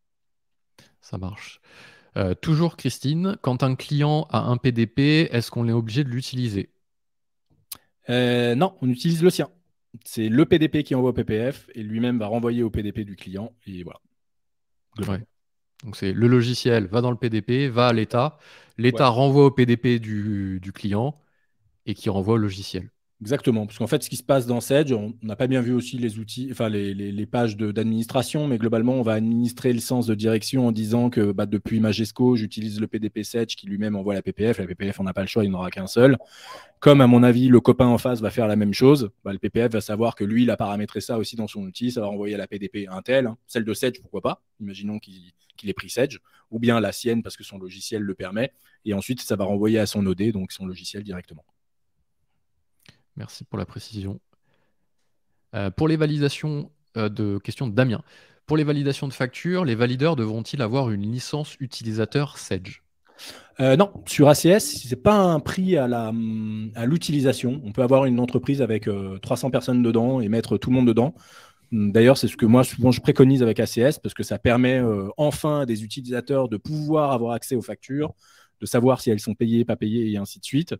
Ça marche. Toujours Christine, quand un client a un PDP, est-ce qu'on est obligé de l'utiliser? Non, on utilise le sien. C'est le PDP qui envoie au PPF et lui-même va renvoyer au PDP du client. Et voilà. Ouais. Donc c'est le logiciel va dans le PDP, va à l'État, l'État renvoie au PDP du client et qui renvoie au logiciel. Exactement, parce qu'en fait, ce qui se passe dans Sedge, on n'a pas bien vu aussi les outils, enfin les pages d'administration, mais globalement, on va administrer le sens de direction en disant que depuis Majesco, j'utilise le PDP Sedge qui lui-même envoie la PPF. La PPF, on n'a pas le choix, il n'y en aura qu'un seul. Comme à mon avis, le copain en face va faire la même chose, le PPF va savoir que lui, il a paramétré ça aussi dans son outil, ça va renvoyer à la PDP un tel, celle de Sedge, pourquoi pas, imaginons qu'il ait pris Sedge, ou bien la sienne parce que son logiciel le permet, et ensuite, ça va renvoyer à son OD, donc son logiciel directement. Merci pour la précision. Pour les validations de questions de Damien. Pour les validations de factures, les valideurs devront-ils avoir une licence utilisateur Sedge? Non, sur ACS, ce n'est pas un prix à l'utilisation. On peut avoir une entreprise avec 300 personnes dedans et mettre tout le monde dedans. D'ailleurs, c'est ce que moi, souvent, je préconise avec ACS parce que ça permet enfin à des utilisateurs de pouvoir avoir accès aux factures, de savoir si elles sont payées, pas payées, et ainsi de suite.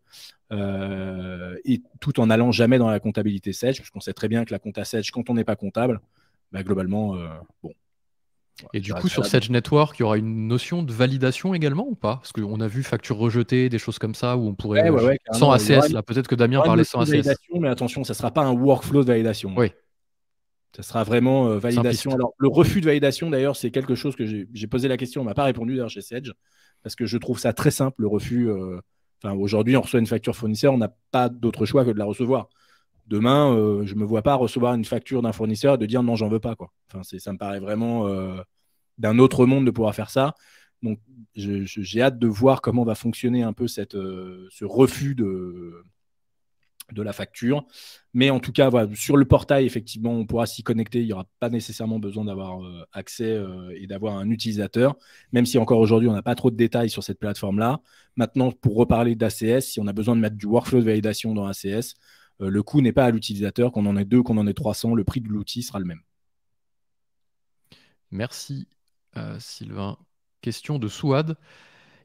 Et tout en n'allant jamais dans la comptabilité Sedge, parce qu'on sait très bien que la compta Sedge, quand on n'est pas comptable, globalement, bon. Et du coup, sur Sedge Network, il y aura une notion de validation également ou pas? Parce qu'on a vu facture rejetée, des choses comme ça, où on pourrait... sans ACS, là, peut-être que Damien parlait sans ACS. Mais attention, ça ne sera pas un workflow de validation. Oui. Ça sera vraiment validation. Alors, le refus de validation, d'ailleurs, c'est quelque chose que j'ai posé la question, on ne m'a pas répondu d'ailleurs chez Sedge, parce que je trouve ça très simple, le refus. Aujourd'hui, on reçoit une facture fournisseur, on n'a pas d'autre choix que de la recevoir. Demain, je ne me vois pas recevoir une facture d'un fournisseur et de dire non, j'en veux pas, quoi. Ça me paraît vraiment d'un autre monde de pouvoir faire ça. Donc, j'ai hâte de voir comment va fonctionner un peu ce refus de la facture. Mais en tout cas, voilà, sur le portail, effectivement, on pourra s'y connecter. Il n'y aura pas nécessairement besoin d'avoir accès et d'avoir un utilisateur, même si encore aujourd'hui, on n'a pas trop de détails sur cette plateforme-là. Maintenant, pour reparler d'ACS, si on a besoin de mettre du workflow de validation dans ACS, le coût n'est pas à l'utilisateur. Qu'on en ait 2, qu'on en ait 300, le prix de l'outil sera le même. Merci, Sylvain. Question de Souad.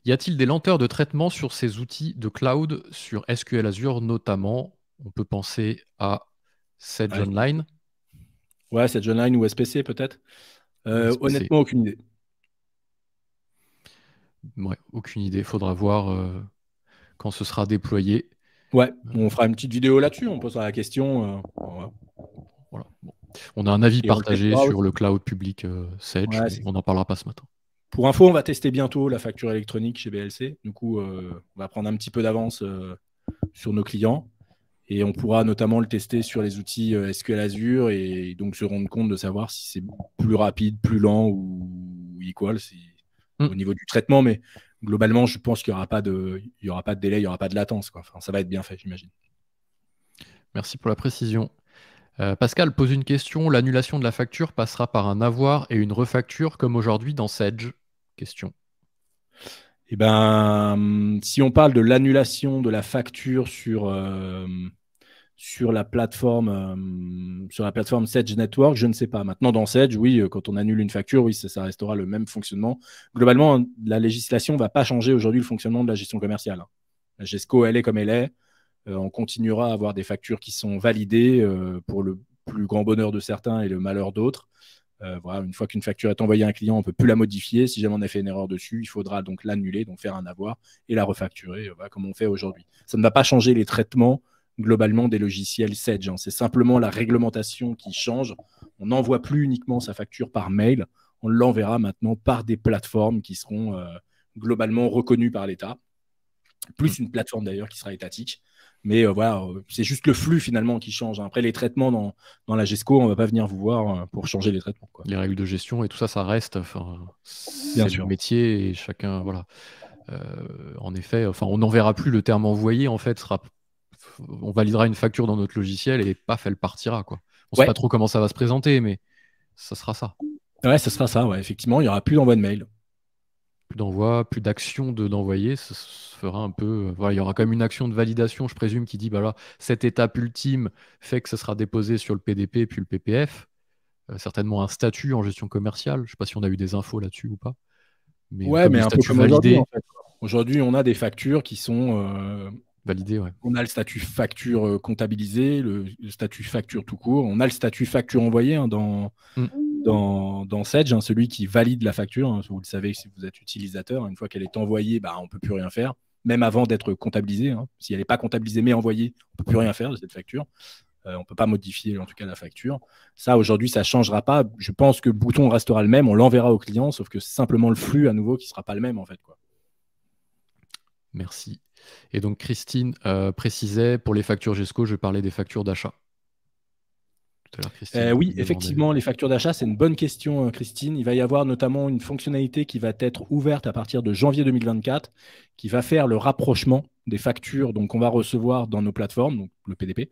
Y a-t-il des lenteurs de traitement sur ces outils de cloud, sur SQL Azure notamment? On peut penser à Sedge Online. Ouais, Sedge Online ou SPC peut-être. Honnêtement, aucune idée. Ouais, aucune idée. Faudra voir quand ce sera déployé. Ouais, on fera une petite vidéo là-dessus. On posera la question. Voilà. Bon. On a un avis partagé sur le cloud public Sedge. Ouais, on n'en parlera pas ce matin. Pour info, on va tester bientôt la facture électronique chez BLC. Du coup, on va prendre un petit peu d'avance sur nos clients. Et on pourra notamment le tester sur les outils SQL Azure et donc se rendre compte de savoir si c'est plus rapide, plus lent ou equal au niveau du traitement. Mais globalement, je pense qu'il n'y aura pas de délai, il n'y aura pas de latence, quoi. Ça va être bien fait, j'imagine. Merci pour la précision. Pascal pose une question. L'annulation de la facture passera par un avoir et une refacture comme aujourd'hui dans Sedge? Question. Eh ben, si on parle de l'annulation de la facture sur la plateforme Sedge Network, je ne sais pas. Maintenant, dans Sedge, oui, quand on annule une facture, oui, ça restera le même fonctionnement. Globalement, la législation ne va pas changer aujourd'hui le fonctionnement de la gestion commerciale. La GESCO, elle est comme elle est. On continuera à avoir des factures qui sont validées pour le plus grand bonheur de certains et le malheur d'autres. Voilà, une fois qu'une facture est envoyée à un client, on ne peut plus la modifier. Si jamais on a fait une erreur dessus, il faudra donc l'annuler, donc faire un avoir et la refacturer, voilà, comme on fait aujourd'hui. Ça ne va pas changer les traitements globalement des logiciels Sedge. C'est simplement la réglementation qui change. On n'envoie plus uniquement sa facture par mail, on l'enverra maintenant par des plateformes qui seront globalement reconnues par l'État, plus une plateforme d'ailleurs qui sera étatique. Mais voilà, c'est juste le flux finalement qui change. Après, les traitements dans la GESCO, on ne va pas venir vous voir pour changer les traitements, quoi. Les règles de gestion et tout ça, ça reste. Bien C'est sûr. le métier et chacun. Voilà. En effet, on n'enverra plus le terme envoyé. En fait, on validera une facture dans notre logiciel et paf, elle partira, quoi. On ne sait pas trop comment ça va se présenter, mais ça sera ça. Ouais, ça sera ça. Ouais. Effectivement, il n'y aura plus d'envoi de mail. Plus d'envoi, plus d'action d'envoyer, ça se fera un peu. Voilà, il y aura quand même une action de validation, je présume, qui dit bah là, cette étape ultime fait que ça sera déposé sur le PDP puis le PPF. Certainement un statut en gestion commerciale. Je ne sais pas si on a eu des infos là-dessus ou pas. Mais ouais, comme mais le un peu statut comme validé. Aujourd'hui, en fait. Aujourd'hui, on a des factures qui sont validées. Ouais. On a le statut facture comptabilisée, le statut facture tout court. On a le statut facture envoyée dans Sedge, celui qui valide la facture. Hein, vous le savez si vous êtes utilisateur. Une fois qu'elle est envoyée, on ne peut plus rien faire, même avant d'être comptabilisée. Hein. Si elle n'est pas comptabilisée mais envoyée, on ne peut plus rien faire de cette facture. On ne peut pas modifier en tout cas la facture. Ça, aujourd'hui, ça ne changera pas. Je pense que le bouton restera le même. On l'enverra au client, sauf que c'est simplement le flux à nouveau qui ne sera pas le même en fait, quoi. Merci. Et donc Christine précisait, pour les factures GESCO, je parlais des factures d'achat. Oui, effectivement, les factures d'achat, c'est une bonne question, Christine. Il va y avoir notamment une fonctionnalité qui va être ouverte à partir de janvier 2024, qui va faire le rapprochement des factures qu'on va recevoir dans nos plateformes, donc le PDP,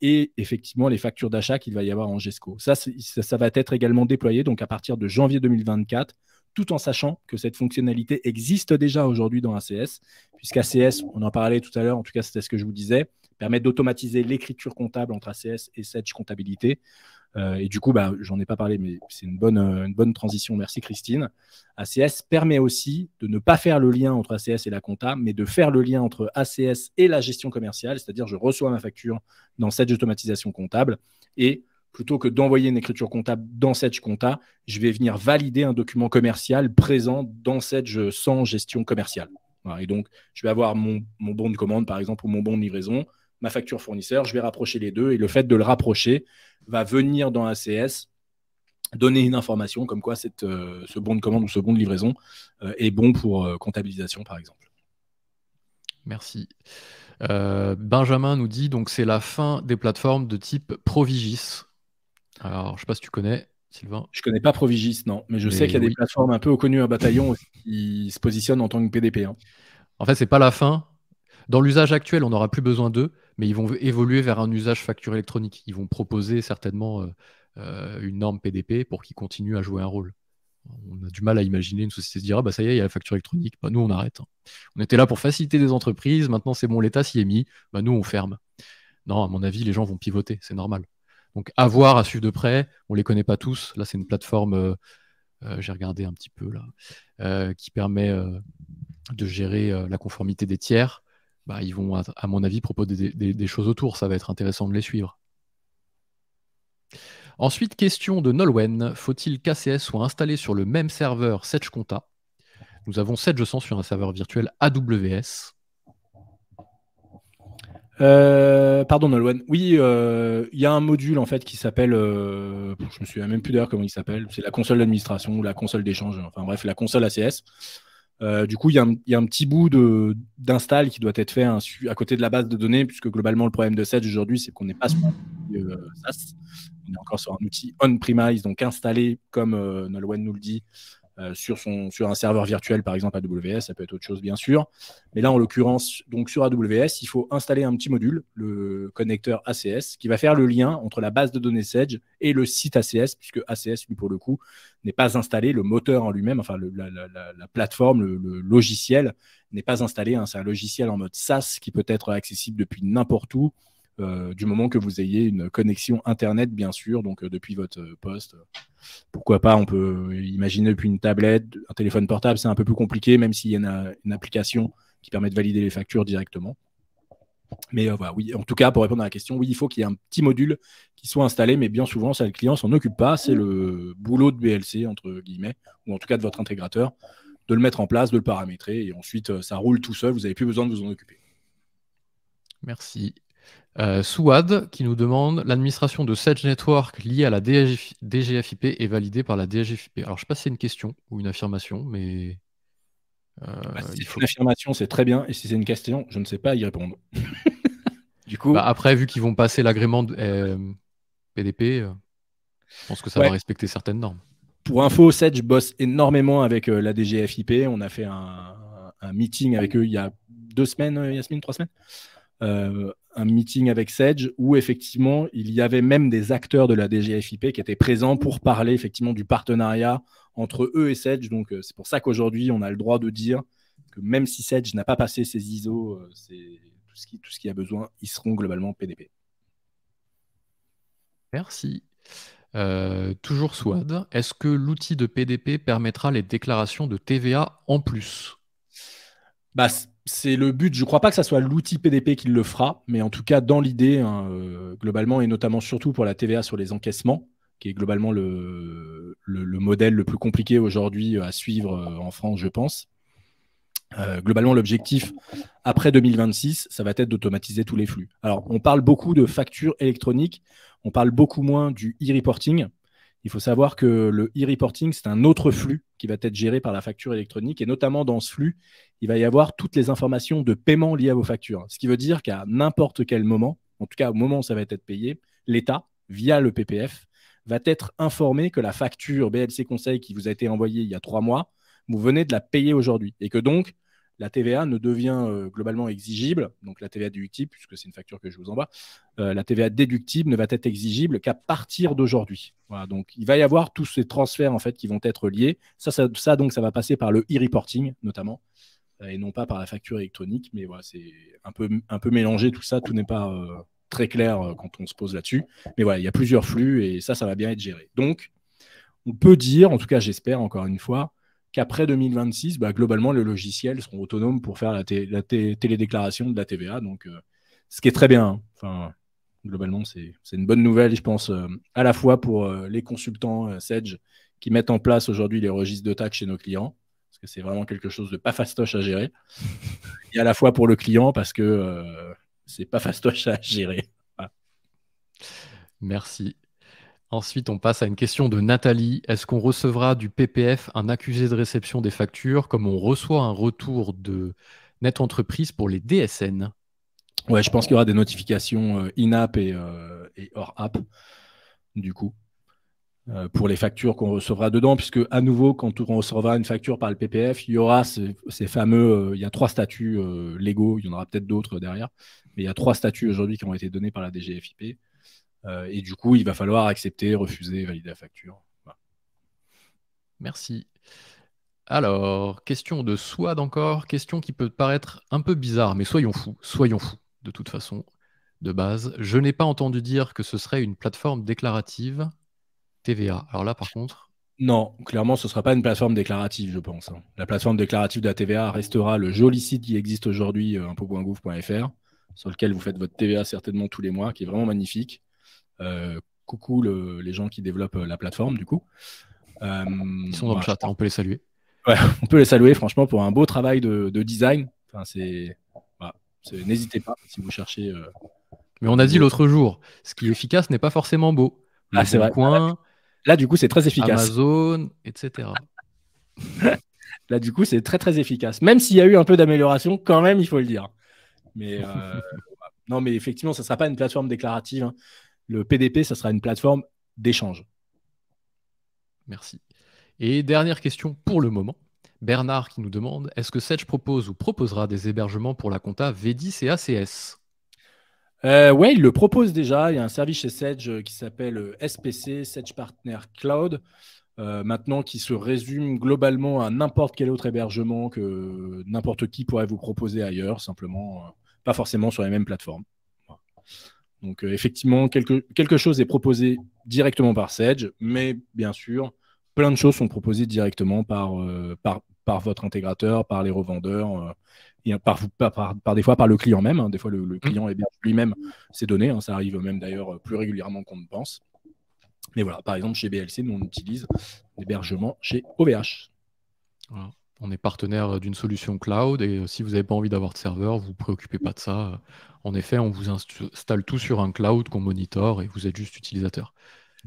et effectivement les factures d'achat qu'il va y avoir en GESCO. Ça va être également déployé donc à partir de janvier 2024, tout en sachant que cette fonctionnalité existe déjà aujourd'hui dans ACS, puisqu'ACS, on en parlait tout à l'heure, en tout cas c'était ce que je vous disais, permet d'automatiser l'écriture comptable entre ACS et Sedge Comptabilité. Et du coup, j'en ai pas parlé, mais c'est une bonne transition. Merci Christine. ACS permet aussi de ne pas faire le lien entre ACS et la compta, mais de faire le lien entre ACS et la gestion commerciale, c'est-à-dire je reçois ma facture dans Sedge Automatisation Comptable et plutôt que d'envoyer une écriture comptable dans Sedge Compta, je vais venir valider un document commercial présent dans Sedge sans gestion commerciale. Voilà, et donc, je vais avoir mon bon de commande, par exemple, ou mon bon de livraison, ma facture fournisseur, je vais rapprocher les deux, et le fait de le rapprocher va venir dans ACS donner une information comme quoi ce bon de commande ou ce bon de livraison est bon pour comptabilisation, par exemple. Merci. Benjamin nous dit donc c'est la fin des plateformes de type Provigis. Alors, je ne sais pas si tu connais, Sylvain. Je ne connais pas Provigis, non, mais je sais qu'il y a des plateformes un peu connues à Bataillon qui se positionnent en tant que PDP. Hein. En fait, ce n'est pas la fin. Dans l'usage actuel, on n'aura plus besoin d'eux, mais ils vont évoluer vers un usage facture électronique. Ils vont proposer certainement une norme PDP pour qu'ils continuent à jouer un rôle. On a du mal à imaginer une société se dire ça y est, il y a la facture électronique. Nous, on arrête. On était là pour faciliter des entreprises. Maintenant, c'est bon, l'État s'y est mis. Nous, on ferme. Non, à mon avis, les gens vont pivoter. C'est normal. Donc, à voir, à suivre de près. On ne les connaît pas tous. Là, c'est une plateforme, j'ai regardé un petit peu là, qui permet de gérer la conformité des tiers. Ils vont, à mon avis, proposer des choses autour. Ça va être intéressant de les suivre. Ensuite, question de Nolwenn. Faut-il qu'ACS soit installé sur le même serveur Sedge Compta? Nous avons Sedge sur un serveur virtuel AWS. Pardon Nolwenn. Oui, il y a un module en fait qui s'appelle, je me souviens même plus d'ailleurs comment il s'appelle, c'est la console d'administration ou la console d'échange, enfin bref, la console ACS. Du coup, il y a un petit bout d'install qui doit être fait à côté de la base de données, puisque globalement, le problème de Sedge aujourd'hui, c'est qu'on n'est pas sur un outil SaaS, on est encore sur un outil on-premise, donc installé, comme Nolwenn nous le dit, sur un serveur virtuel, par exemple AWS, ça peut être autre chose bien sûr. Mais là, en l'occurrence, donc sur AWS, il faut installer un petit module, le connecteur ACS, qui va faire le lien entre la base de données Sedge et le site ACS, puisque ACS, lui, pour le coup, n'est pas installé, le moteur en lui-même, enfin la plateforme, le logiciel n'est pas installé. Hein, c'est un logiciel en mode SaaS qui peut être accessible depuis n'importe où, du moment que vous ayez une connexion Internet, bien sûr, donc depuis votre poste. Pourquoi pas, on peut imaginer depuis une tablette, un téléphone portable, c'est un peu plus compliqué, même s'il y a une application qui permet de valider les factures directement. Mais voilà, oui, en tout cas, pour répondre à la question, oui, il faut qu'il y ait un petit module qui soit installé, mais bien souvent, ça, le client s'en occupe pas. C'est le boulot de BLC, entre guillemets, ou en tout cas de votre intégrateur, de le mettre en place, de le paramétrer, et ensuite, ça roule tout seul, vous n'avez plus besoin de vous en occuper. Merci. Souad qui nous demande l'administration de Sedge Network liée à la DGFIP est validée par la DGFIP. Alors, je ne sais pas si c'est une question ou une affirmation, mais. Si c'est une affirmation, c'est très bien. Et si c'est une question, je ne sais pas y répondre. Du coup. Après, vu qu'ils vont passer l'agrément de PDP, je pense que ça va respecter certaines normes. Pour info, Sedge bosse énormément avec la DGFIP. On a fait un meeting avec eux il y a 2 semaines, Yasmine, 3 semaines, un meeting avec Sedge où effectivement il y avait même des acteurs de la DGFiP qui étaient présents pour parler effectivement du partenariat entre eux et Sedge. Donc c'est pour ça qu'aujourd'hui on a le droit de dire que même si Sedge n'a pas passé ses ISO, c'est tout ce qui a besoin, ils seront globalement PDP. Merci. Toujours Swad, est-ce que l'outil de PDP permettra les déclarations de TVA en plus? Bah, c'est le but. Je ne crois pas que ça soit l'outil PDP qui le fera, mais en tout cas, dans l'idée, globalement, et notamment surtout pour la TVA sur les encaissements, qui est globalement le modèle le plus compliqué aujourd'hui à suivre en France, je pense. Globalement, l'objectif, après 2026, ça va être d'automatiser tous les flux. Alors, on parle beaucoup de factures électroniques, on parle beaucoup moins du e-reporting. Il faut savoir que le e-reporting, c'est un autre flux qui va être géré par la facture électronique. Et notamment dans ce flux, il va y avoir toutes les informations de paiement liées à vos factures. Ce qui veut dire qu'à n'importe quel moment, en tout cas au moment où ça va être payé, l'État, via le PPF, va être informé que la facture BLC Conseil qui vous a été envoyée il y a 3 mois, vous venez de la payer aujourd'hui. Et que donc, la TVA ne devient globalement exigible, donc la TVA déductible, puisque c'est une facture que je vous envoie, la TVA déductible ne va être exigible qu'à partir d'aujourd'hui. Voilà, donc il va y avoir tous ces transferts en fait qui vont être liés. Ça donc ça va passer par le e-reporting notamment, et non pas par la facture électronique. Mais voilà, c'est un peu mélangé tout ça. Tout n'est pas très clair quand on se pose là-dessus. Mais voilà, il y a plusieurs flux et ça va bien être géré. Donc on peut dire, en tout cas j'espère encore une fois, qu'après 2026, globalement, les logiciels seront autonomes pour faire la télédéclaration de la TVA. Donc, ce qui est très bien. Hein. Enfin, globalement, c'est une bonne nouvelle, je pense, à la fois pour les consultants Sedge qui mettent en place aujourd'hui les registres de taxes chez nos clients, parce que c'est vraiment quelque chose de pas fastoche à gérer, et à la fois pour le client, parce que c'est pas fastoche à gérer. Voilà. Merci. Ensuite, on passe à une question de Nathalie. Est-ce qu'on recevra du PPF un accusé de réception des factures comme on reçoit un retour de Net Entreprise pour les DSN? Ouais, je pense qu'il y aura des notifications in-app et hors-app, du coup, pour les factures qu'on recevra dedans, puisque à nouveau, quand on recevra une facture par le PPF, il y aura ces fameux, il y a 3 statuts légaux, il y en aura peut-être d'autres derrière, mais il y a 3 statuts aujourd'hui qui ont été donnés par la DGFiP. Et du coup, il va falloir accepter, refuser, valider la facture. Voilà. Merci. Alors, question de Swad encore, question qui peut paraître un peu bizarre, mais soyons fous, de toute façon, de base. Je n'ai pas entendu dire que ce serait une plateforme déclarative TVA. Alors là, par contre... Non, clairement, ce ne sera pas une plateforme déclarative, je pense. Hein. La plateforme déclarative de la TVA restera le joli site qui existe aujourd'hui, impôt.gouv.fr, sur lequel vous faites votre TVA certainement tous les mois, qui est vraiment magnifique. Coucou les gens qui développent la plateforme, du coup. Ils sont dans le chat, on peut les saluer. Ouais, on peut les saluer, franchement, pour un beau travail de design. Enfin, n'hésitez pas si vous cherchez. Mais on a dit l'autre jour, ce qui est efficace n'est pas forcément beau. C'est vrai. Coin, là, du coup, c'est très efficace. Amazon, etc. Là, du coup, c'est très, très efficace. Même s'il y a eu un peu d'amélioration, quand même, il faut le dire. Mais non, mais effectivement, ça ne sera pas une plateforme déclarative. Hein. Le PDP, ça sera une plateforme d'échange. Merci. Et dernière question pour le moment. Bernard qui nous demande, est-ce que Sedge propose ou proposera des hébergements pour la compta V10 et ACS? Oui, il le propose déjà. Il y a un service chez Sedge qui s'appelle SPC, Sedge Partner Cloud, maintenant qui se résume globalement à n'importe quel autre hébergement que n'importe qui pourrait vous proposer ailleurs, simplement, pas forcément sur les mêmes plateformes. Donc effectivement, quelque chose est proposé directement par Sedge, mais bien sûr, plein de choses sont proposées directement par votre intégrateur, par les revendeurs, et par des fois par le client même. Hein. Des fois, le client héberge lui-même ses données. Hein. Ça arrive même d'ailleurs plus régulièrement qu'on ne pense. Mais voilà, par exemple, chez BLC, nous, on utilise l'hébergement chez OVH. Voilà. On est partenaire d'une solution cloud et si vous n'avez pas envie d'avoir de serveur, vous ne vous préoccupez pas de ça. En effet, on vous installe tout sur un cloud qu'on monitore et vous êtes juste utilisateur.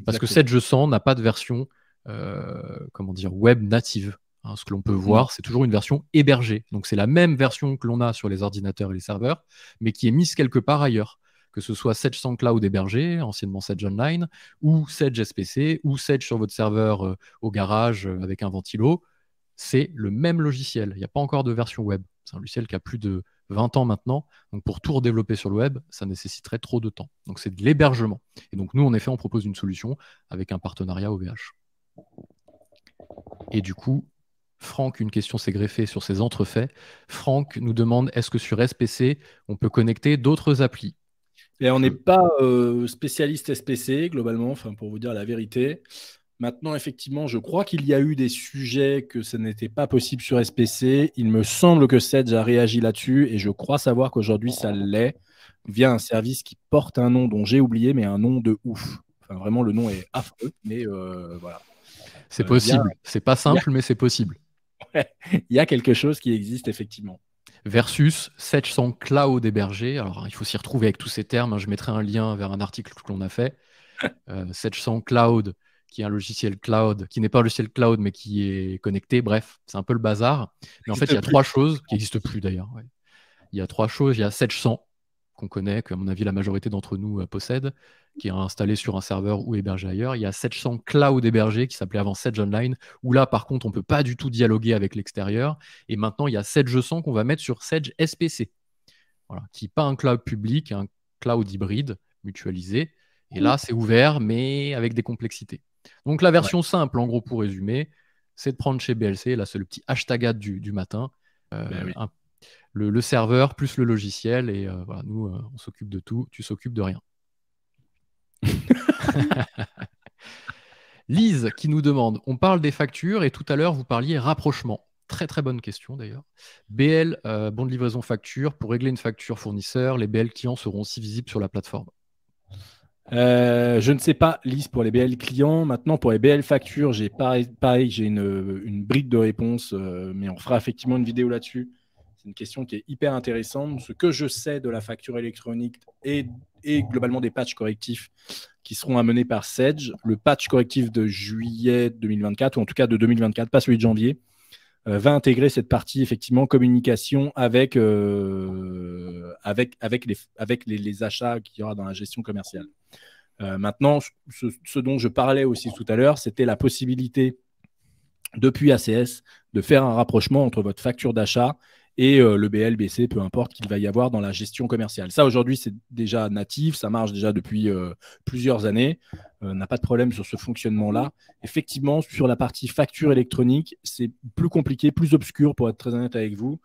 Parce que Sedge n'a pas de version web native. Hein, ce que l'on peut voir, c'est toujours une version hébergée. Donc c'est la même version que l'on a sur les ordinateurs et les serveurs, mais qui est mise quelque part ailleurs. Que ce soit Sedge sans cloud hébergé, anciennement Sedge Online, ou Sedge SPC, ou Sedge sur votre serveur au garage avec un ventilo. c'est le même logiciel. Il n'y a pas encore de version web. C'est un logiciel qui a plus de 20 ans maintenant. Donc, pour tout redévelopper sur le web, ça nécessiterait trop de temps. Donc, c'est de l'hébergement. Et donc, nous, en effet, on propose une solution avec un partenariat OVH. Et du coup, Franck, une question s'est greffée sur ces entrefaits. Franck nous demande, est-ce que sur SPC, on peut connecter d'autres applis? Et on n'est pas spécialiste SPC, globalement, pour vous dire la vérité. Maintenant, effectivement, je crois qu'il y a eu des sujets que ce n'était pas possible sur SPC. Il me semble que Sedge a réagi là-dessus et je crois savoir qu'aujourd'hui, ça l'est via un service qui porte un nom dont j'ai oublié, mais un nom de ouf. Enfin, vraiment, le nom est affreux, mais voilà. C'est possible. C'est pas simple, mais c'est possible. Il y a quelque chose qui existe, effectivement. Versus Sedge sans cloud hébergé. Alors, il faut s'y retrouver avec tous ces termes. Hein. Je mettrai un lien vers un article que l'on a fait. Sedge sans cloud, qui est un logiciel cloud, qui n'est pas un logiciel cloud, mais qui est connecté. Bref, c'est un peu le bazar. Mais en fait, il y a trois choses qui n'existent plus d'ailleurs. Ouais. Il y a trois choses. Il y a Sedge 100, qu'on connaît, que à mon avis, la majorité d'entre nous possède, qui est installé sur un serveur ou hébergé ailleurs. Il y a Sedge 100 Cloud hébergé, qui s'appelait avant Sedge Online, où là, par contre, on ne peut pas du tout dialoguer avec l'extérieur. Et maintenant, il y a Sedge 100 qu'on va mettre sur Sedge SPC, voilà, qui n'est pas un cloud public, un cloud hybride mutualisé. Et là, c'est ouvert, mais avec des complexités. Donc, la version simple, en gros, pour résumer, c'est de prendre chez BLC, là, c'est le petit hashtag ad du matin, oui. Le serveur plus le logiciel, et voilà, nous, on s'occupe de tout, tu s'occupes de rien. Lise qui nous demande, on parle des factures et tout à l'heure, vous parliez rapprochement. Très très bonne question d'ailleurs. BL, bon de livraison facture, pour régler une facture fournisseur, les BL clients seront aussi visibles sur la plateforme. Je ne sais pas, Lise, pour les BL clients. Maintenant, pour les BL factures, j'ai pareil, j'ai une brique de réponse, mais on fera effectivement une vidéo là-dessus. C'est une question qui est hyper intéressante. Ce que je sais de la facture électronique et globalement des patchs correctifs qui seront amenés par Sedge, le patch correctif de juillet 2024, ou en tout cas de 2024, pas celui de janvier, va intégrer cette partie effectivement communication avec les achats qu'il y aura dans la gestion commerciale. Maintenant, ce dont je parlais aussi tout à l'heure, c'était la possibilité depuis ACS de faire un rapprochement entre votre facture d'achat et le BL, BC, peu importe qu'il va y avoir dans la gestion commerciale. Ça, aujourd'hui, c'est déjà natif, ça marche déjà depuis plusieurs années. On n'a pas de problème sur ce fonctionnement-là. Effectivement, sur la partie facture électronique, c'est plus compliqué, plus obscur, pour être très honnête avec vous.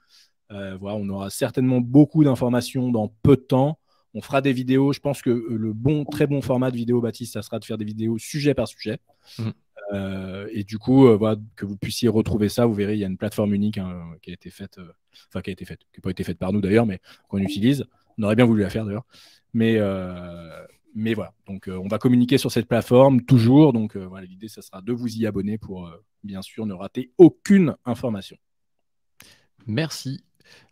Voilà, on aura certainement beaucoup d'informations dans peu de temps. On fera des vidéos. Je pense que le très bon format de vidéo, Baptiste, ça sera de faire des vidéos sujet par sujet. Et du coup, voilà, que vous puissiez retrouver ça, vous verrez, il y a une plateforme unique qui a été faite, qui n'a pas été faite par nous d'ailleurs, mais qu'on utilise. On aurait bien voulu la faire d'ailleurs. Mais voilà, donc on va communiquer sur cette plateforme toujours. Donc voilà, l'idée, ça sera de vous y abonner pour bien sûr ne rater aucune information. Merci.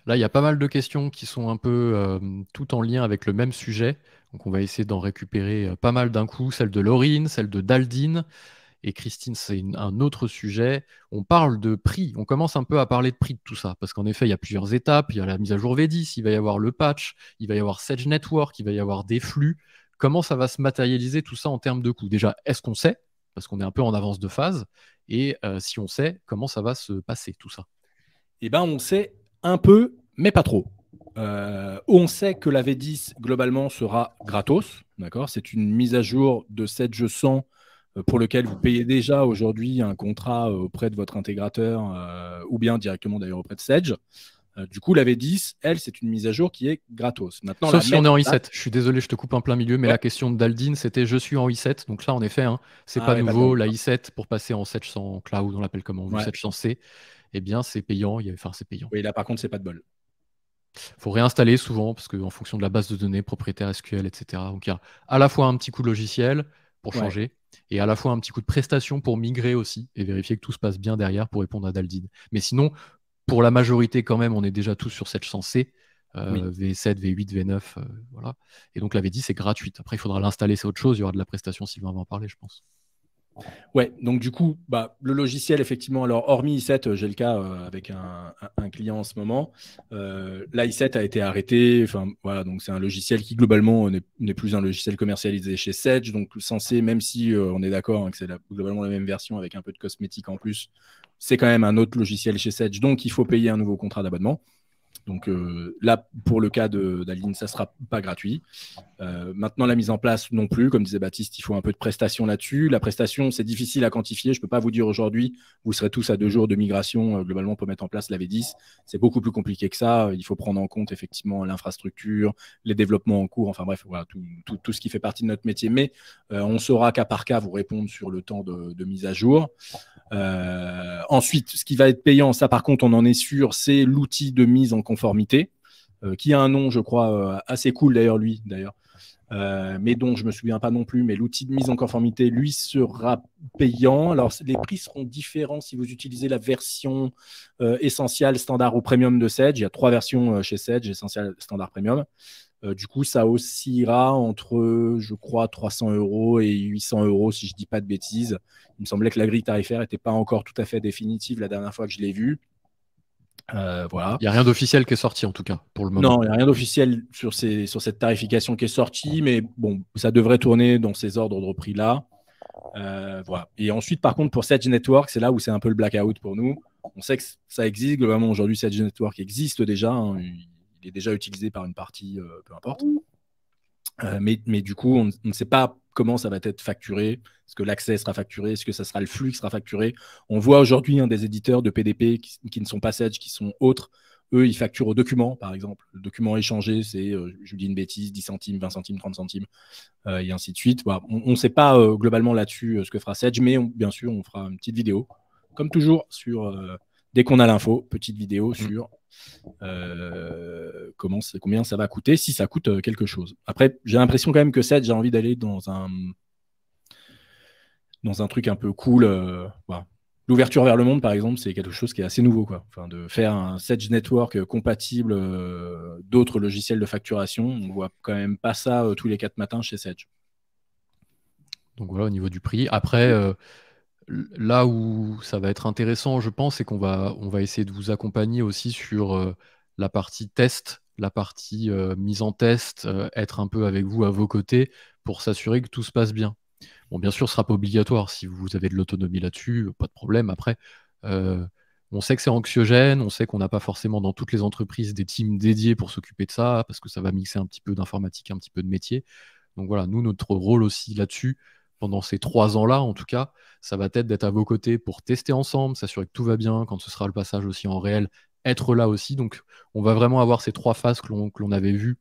Là, il y a pas mal de questions qui sont un peu toutes en lien avec le même sujet. Donc, on va essayer d'en récupérer pas mal d'un coup. Celle de Laurine, celle de Daldine. Et Christine, c'est un autre sujet. On parle de prix. On commence un peu à parler de prix de tout ça. Parce qu'en effet, il y a plusieurs étapes. Il y a la mise à jour V10, il va y avoir le patch, il va y avoir Sedge Network, il va y avoir des flux. Comment ça va se matérialiser tout ça en termes de coûts? Déjà, est-ce qu'on sait? Parce qu'on est un peu en avance de phase. Et si on sait, comment ça va se passer tout ça? Eh bien, on sait un peu, mais pas trop. On sait que la V10, globalement, sera gratos. D'accord ? C'est une mise à jour de Sedge 100 pour lequel vous payez déjà aujourd'hui un contrat auprès de votre intégrateur ou bien directement d'ailleurs auprès de Sedge. Du coup, la V10, elle, c'est une mise à jour qui est gratos. Maintenant, sauf si on est en i7. Je suis désolé, je te coupe en plein milieu, mais la question de Daldine, c'était je suis en i7. Donc là, en effet, c'est pas nouveau. La i7, pour passer en Sedge 100 Cloud, on l'appelle comment, Sedge 100C, eh bien, c'est payant. Enfin, c'est payant. Oui, là, par contre, c'est pas de bol. Il faut réinstaller souvent, parce qu'en fonction de la base de données, propriétaire SQL, etc. Donc, il y a à la fois un petit coût logiciel pour changer, et à la fois un petit coup de prestation pour migrer aussi, et vérifier que tout se passe bien derrière pour répondre à Daldine. Mais sinon, pour la majorité, quand même, on est déjà tous sur Sedge 100C, V7, V8, V9, voilà. Et donc, la V10 est gratuite. Après, il faudra l'installer, c'est autre chose. Il y aura de la prestation, Sylvain va en parler, je pense. Ouais, donc du coup, le logiciel, effectivement, alors hormis i7, j'ai le cas avec un client en ce moment. La i7 a été arrêtée. Enfin, voilà, donc c'est un logiciel qui, globalement, n'est plus un logiciel commercialisé chez Sedge. Donc, censé, même si on est d'accord que c'est globalement la même version avec un peu de cosmétique en plus, c'est quand même un autre logiciel chez Sedge, donc il faut payer un nouveau contrat d'abonnement. Donc là, pour le cas d'Aline, ça ne sera pas gratuit. Maintenant, la mise en place non plus. Comme disait Baptiste, il faut un peu de prestation là-dessus. La prestation, c'est difficile à quantifier. Je ne peux pas vous dire aujourd'hui, vous serez tous à 2 jours de migration globalement pour mettre en place la V10. C'est beaucoup plus compliqué que ça. Il faut prendre en compte effectivement l'infrastructure, les développements en cours, enfin bref, voilà, tout ce qui fait partie de notre métier. Mais on saura cas par cas vous répondre sur le temps de mise à jour. Ensuite, ce qui va être payant, ça par contre, on en est sûr, c'est l'outil de mise en conformité, qui a un nom, je crois, assez cool d'ailleurs, mais dont je ne me souviens pas non plus. Mais l'outil de mise en conformité, lui, sera payant. Alors, les prix seront différents si vous utilisez la version essentielle, standard ou premium de Sedge. Il y a 3 versions chez Sedge, essentielle, standard, premium. Du coup, ça oscillera entre, je crois, 300 € et 800 € si je ne dis pas de bêtises. Il me semblait que la grille tarifaire n'était pas encore tout à fait définitive la dernière fois que je l'ai vue. Voilà. Il n'y a rien d'officiel qui est sorti en tout cas pour le moment. Non, il n'y a rien d'officiel sur cette tarification qui est sortie, mais bon, ça devrait tourner dans ces ordres de prix-là. Voilà. Et ensuite, par contre, pour Sedge Network, c'est là où c'est un peu le blackout pour nous. On sait que ça existe. Globalement, aujourd'hui, Sedge Network existe déjà. Hein. Il est déjà utilisé par une partie, peu importe. Mais du coup, on ne sait pas comment ça va être facturé. Est-ce que l'accès sera facturé? Est-ce que ça sera le flux qui sera facturé? On voit aujourd'hui des éditeurs de PDP qui ne sont pas Sedge, qui sont autres. Eux, ils facturent au document, par exemple. Le document échangé, c'est, je vous dis une bêtise, 10 centimes, 20 centimes, 30 centimes, et ainsi de suite. Voilà. On ne sait pas globalement là-dessus ce que fera Sedge, mais bien sûr, on fera une petite vidéo, comme toujours, dès qu'on a l'info, petite vidéo sur combien ça va coûter, si ça coûte quelque chose. Après, j'ai l'impression quand même que Sedge a envie d'aller dans un truc un peu cool. Voilà. L'ouverture vers le monde, par exemple, c'est quelque chose qui est assez nouveau, quoi. Enfin, de faire un Sedge Network compatible d'autres logiciels de facturation, on ne voit quand même pas ça tous les 4 matins chez Sedge. Donc voilà, au niveau du prix. Après, là où ça va être intéressant, je pense, c'est qu'on va essayer de vous accompagner aussi sur la partie test, la partie mise en test, être un peu avec vous à vos côtés pour s'assurer que tout se passe bien. Bon, bien sûr, ce ne sera pas obligatoire. Si vous avez de l'autonomie là-dessus, pas de problème. Après, on sait que c'est anxiogène, on sait qu'on n'a pas forcément dans toutes les entreprises des teams dédiés pour s'occuper de ça, parce que ça va mixer un petit peu d'informatique, un petit peu de métier. Donc voilà, nous, notre rôle aussi là-dessus, pendant ces 3 ans-là, en tout cas, ça va être d'être à vos côtés pour tester ensemble, s'assurer que tout va bien, quand ce sera le passage aussi en réel, être là aussi. Donc, on va vraiment avoir ces 3 phases que l'on avait vues,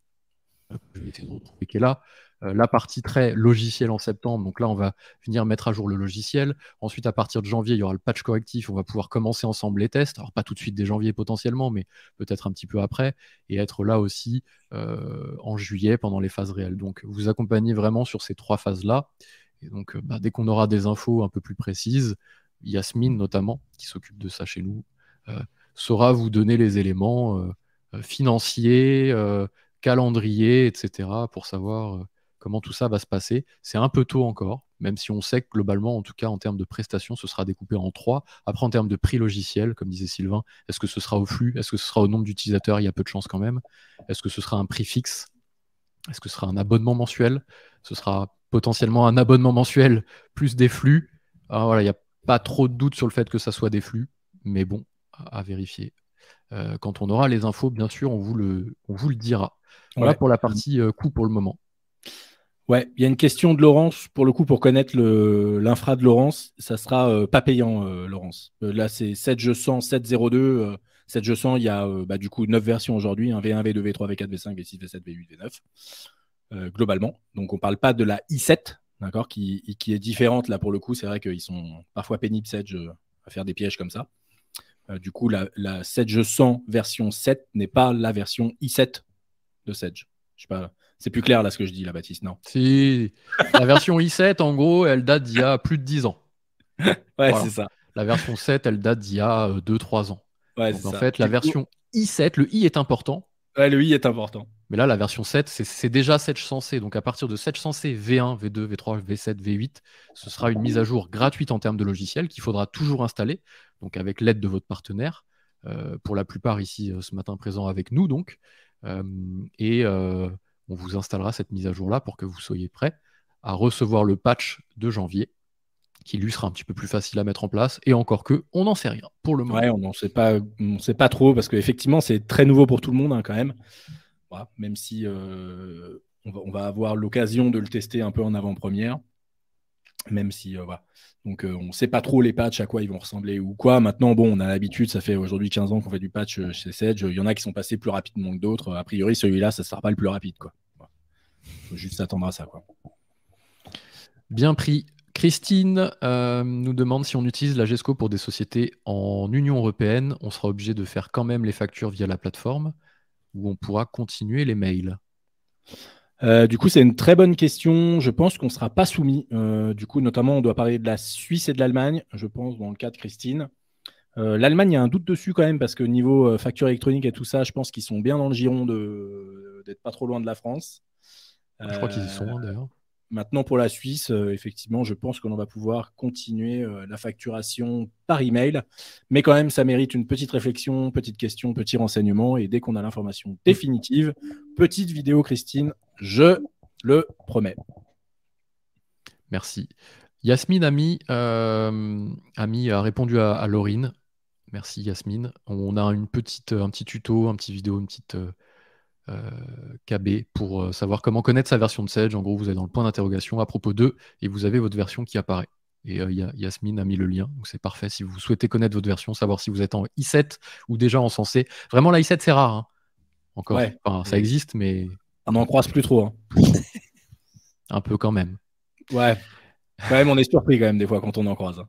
je vais essayer de retrouver qui est là. La partie très logiciel en septembre, donc là on va venir mettre à jour le logiciel. Ensuite, à partir de janvier, il y aura le patch correctif, on va pouvoir commencer ensemble les tests. Alors pas tout de suite dès janvier potentiellement, mais peut-être un petit peu après, et être là aussi en juillet pendant les phases réelles. Donc vous accompagnez vraiment sur ces 3 phases-là. Et donc dès qu'on aura des infos un peu plus précises, Yasmine notamment, qui s'occupe de ça chez nous, saura vous donner les éléments financiers, calendrier, etc., pour savoir comment tout ça va se passer. C'est un peu tôt encore, même si on sait que globalement, en tout cas en termes de prestations, ce sera découpé en 3. Après, en termes de prix logiciel, comme disait Sylvain, est-ce que ce sera au flux? Est-ce que ce sera au nombre d'utilisateurs? Il y a peu de chance quand même. Est-ce que ce sera un prix fixe? Est-ce que ce sera un abonnement mensuel? Ce sera potentiellement un abonnement mensuel plus des flux. Alors voilà, il n'y a pas trop de doute sur le fait que ça soit des flux, mais bon, à vérifier. Quand on aura les infos, bien sûr, on vous le dira. Voilà pour la partie coût pour le moment. Ouais, il y a une question de Laurence, pour le coup, pour connaître l'infra de Laurence, ça sera pas payant, Laurence. Là, c'est 7G100, 702. 7G100, il y a du coup 9 versions aujourd'hui, V1, V2, V3, V4, V5, V6, V7, V8, V9, globalement. Donc, on ne parle pas de la i7, d'accord, qui est différente, là, pour le coup. C'est vrai qu'ils sont parfois pénibles, Sedge, à faire des pièges comme ça. Du coup, la 7G100 version 7 n'est pas la version i7 de Sedge. Je sais pas, c'est plus clair là ce que je dis là, Baptiste, non? Si, la version i7, en gros, elle date d'il y a plus de 10 ans. Ouais, voilà. C'est ça. La version 7, elle date d'il y a 2-3 ans. Ouais, donc en fait, la version i7, le i est important. Ouais, le i est important. Mais là, la version 7, c'est déjà Sedge Sensei. Donc à partir de Sedge Sensei V1, V2, V3, V7, V8, ce sera une mise à jour gratuite en termes de logiciel qu'il faudra toujours installer, donc avec l'aide de votre partenaire, pour la plupart ici ce matin présents avec nous. Donc, on vous installera cette mise à jour-là pour que vous soyez prêts à recevoir le patch de janvier qui lui sera un petit peu plus facile à mettre en place. Et encore que, on n'en sait rien pour le moment. Ouais, on sait pas trop parce qu'effectivement, c'est très nouveau pour tout le monde quand même. Voilà, même si on va avoir l'occasion de le tester un peu en avant-première. Même si, voilà. Donc, on ne sait pas trop les patchs, à quoi ils vont ressembler ou quoi. Maintenant, bon, on a l'habitude, ça fait aujourd'hui 15 ans qu'on fait du patch chez Sedge. Il y en a qui sont passés plus rapidement que d'autres. A priori, celui-là, ça ne sera pas le plus rapide, quoi. Voilà. Faut juste s'attendre à ça, quoi. Bien pris. Christine nous demande si on utilise la GESCO pour des sociétés en Union européenne, on sera obligé de faire quand même les factures via la plateforme ou on pourra continuer les mails. Du coup, c'est une très bonne question. Je pense qu'on ne sera pas soumis. Du coup, notamment, on doit parler de la Suisse et de l'Allemagne, je pense, dans le cas de Christine. L'Allemagne, il y a un doute dessus quand même, parce que niveau facture électronique et tout ça, je pense qu'ils sont bien dans le giron d'être pas trop loin de la France. Je crois qu'ils y sont, d'ailleurs. Maintenant, pour la Suisse, effectivement, je pense qu'on va pouvoir continuer la facturation par email. Mais quand même, ça mérite une petite réflexion, petite question, petit renseignement. Et dès qu'on a l'information définitive, petite vidéo, Christine, je le promets. Merci. Yasmine a répondu à Laurine. Merci Yasmine. On a un petit tuto, un petit vidéo, une petite KB pour savoir comment connaître sa version de Sedge. En gros, vous allez dans le point d'interrogation à propos d'eux et vous avez votre version qui apparaît. Et Yasmine a mis le lien, donc c'est parfait. Si vous souhaitez connaître votre version, savoir si vous êtes en i7 ou déjà en sensé. Vraiment, la i7, c'est rare. Hein. Encore. Ouais. Enfin, ça existe, mais. On n'en croise plus trop. Hein. Un peu quand même. Ouais. Quand même, on est surpris quand même des fois quand on en croise.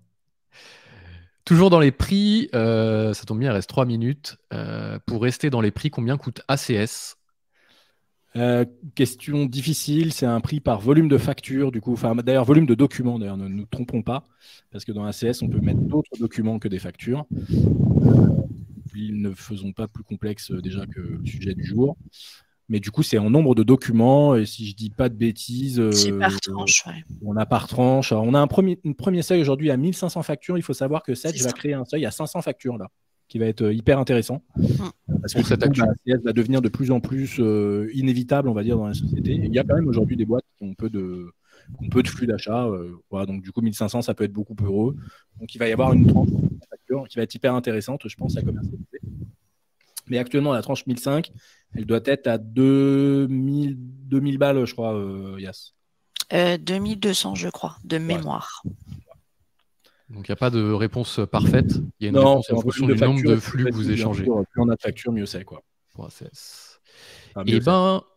Toujours dans les prix, ça tombe bien, il reste 3 minutes. Pour rester dans les prix, combien coûte ACS ? Question difficile, c'est un prix par volume de facture, du coup, d'ailleurs volume de documents, d'ailleurs, ne nous trompons pas, parce que dans ACS, on peut mettre d'autres documents que des factures. Ne faisons pas plus complexe déjà que le sujet du jour. Mais du coup, c'est en nombre de documents, et si je dis pas de bêtises, c'est par tranche, ouais. On a par tranche. Alors, on a un premier seuil aujourd'hui à 1500 factures. Il faut savoir que Sedge va créer un seuil à 500 factures là, qui va être hyper intéressant. Parce que ACS va devenir de plus en plus inévitable, on va dire, dans la société. Et il y a quand même aujourd'hui des boîtes qui ont peu de flux d'achat. Voilà, donc du coup, 1500, ça peut être beaucoup plus heureux. Donc il va y avoir une tranche de facture qui va être hyper intéressante, je pense, à commercialiser. Mais actuellement, la tranche 1005, elle doit être à 2000 balles, je crois, Yas. 2200, je crois, de mémoire. Donc, il n'y a pas de réponse parfaite. Il y a une réponse en fonction du nombre de flux que vous échangez. Plus on a de factures, mieux c'est, quoi. Et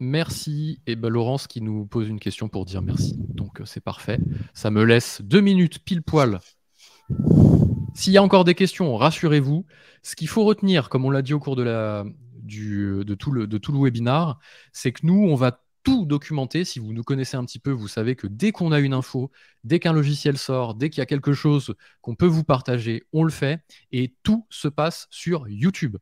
merci. Et Laurence qui nous pose une question pour dire merci. Donc, c'est parfait. Ça me laisse 2 minutes pile poil. S'il y a encore des questions, rassurez-vous. Ce qu'il faut retenir, comme on l'a dit au cours de tout le webinar, c'est que nous, on va tout documenter. Si vous nous connaissez un petit peu, vous savez que dès qu'on a une info, dès qu'un logiciel sort, dès qu'il y a quelque chose qu'on peut vous partager, on le fait. Et tout se passe sur YouTube.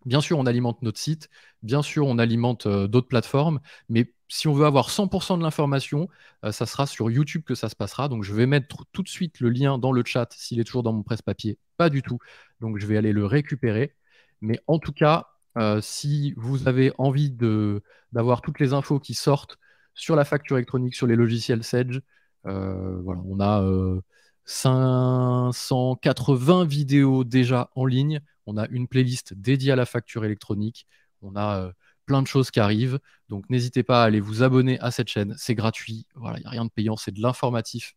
Bien sûr, on alimente notre site. Bien sûr, on alimente d'autres plateformes. Mais si on veut avoir 100% de l'information, ça sera sur YouTube que ça se passera. Donc, je vais mettre tout de suite le lien dans le chat s'il est toujours dans mon presse-papier. Pas du tout. Donc, je vais aller le récupérer. Mais en tout cas, si vous avez envie d'avoir toutes les infos qui sortent sur la facture électronique, sur les logiciels Sedge, voilà, on a 580 vidéos déjà en ligne. On a une playlist dédiée à la facture électronique. On a plein de choses qui arrivent. Donc, n'hésitez pas à aller vous abonner à cette chaîne. C'est gratuit. Voilà, il n'y a rien de payant. C'est de l'informatif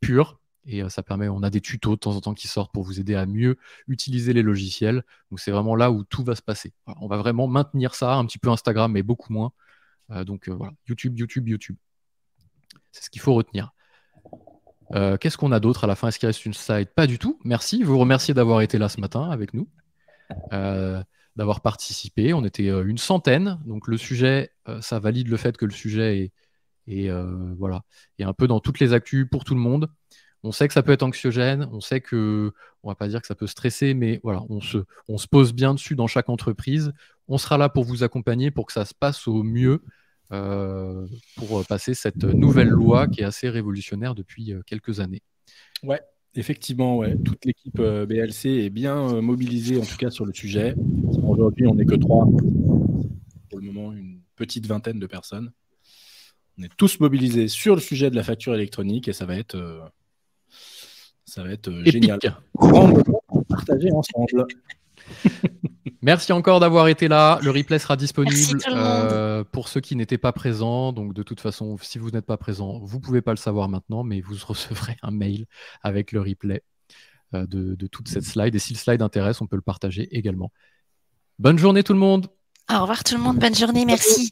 pur. Et ça permet, on a des tutos de temps en temps qui sortent pour vous aider à mieux utiliser les logiciels. Donc, c'est vraiment là où tout va se passer. Voilà, on va vraiment maintenir ça, un petit peu Instagram, mais beaucoup moins. Donc, voilà, YouTube. C'est ce qu'il faut retenir. Qu'est-ce qu'on a d'autre à la fin? Est-ce qu'il reste une slide? Pas du tout. Merci. Vous remerciez d'avoir été là ce matin avec nous, d'avoir participé. On était une centaine. Donc, le sujet, ça valide le fait que le sujet est un peu dans toutes les actus pour tout le monde. On sait que ça peut être anxiogène, on sait que, on va pas dire que ça peut stresser, mais voilà, on se pose bien dessus dans chaque entreprise. On sera là pour vous accompagner, pour que ça se passe au mieux, pour passer cette nouvelle loi qui est assez révolutionnaire depuis quelques années. Ouais, effectivement, ouais. Toute l'équipe BLC est bien mobilisée, en tout cas sur le sujet. Aujourd'hui, on n'est que 3. Pour le moment, une petite vingtaine de personnes. On est tous mobilisés sur le sujet de la facture électronique et ça va être Ça va être Épique. génial. Grand moment à partager ensemble. Merci encore d'avoir été là. Le replay sera Merci disponible tout le monde. pour ceux qui n'étaient pas présents. Donc, de toute façon, si vous n'êtes pas présent, vous ne pouvez pas le savoir maintenant, mais vous recevrez un mail avec le replay de toute cette slide. Et si le slide intéresse, on peut le partager également. Bonne journée tout le monde. Au revoir tout le monde. Bonne journée. Merci.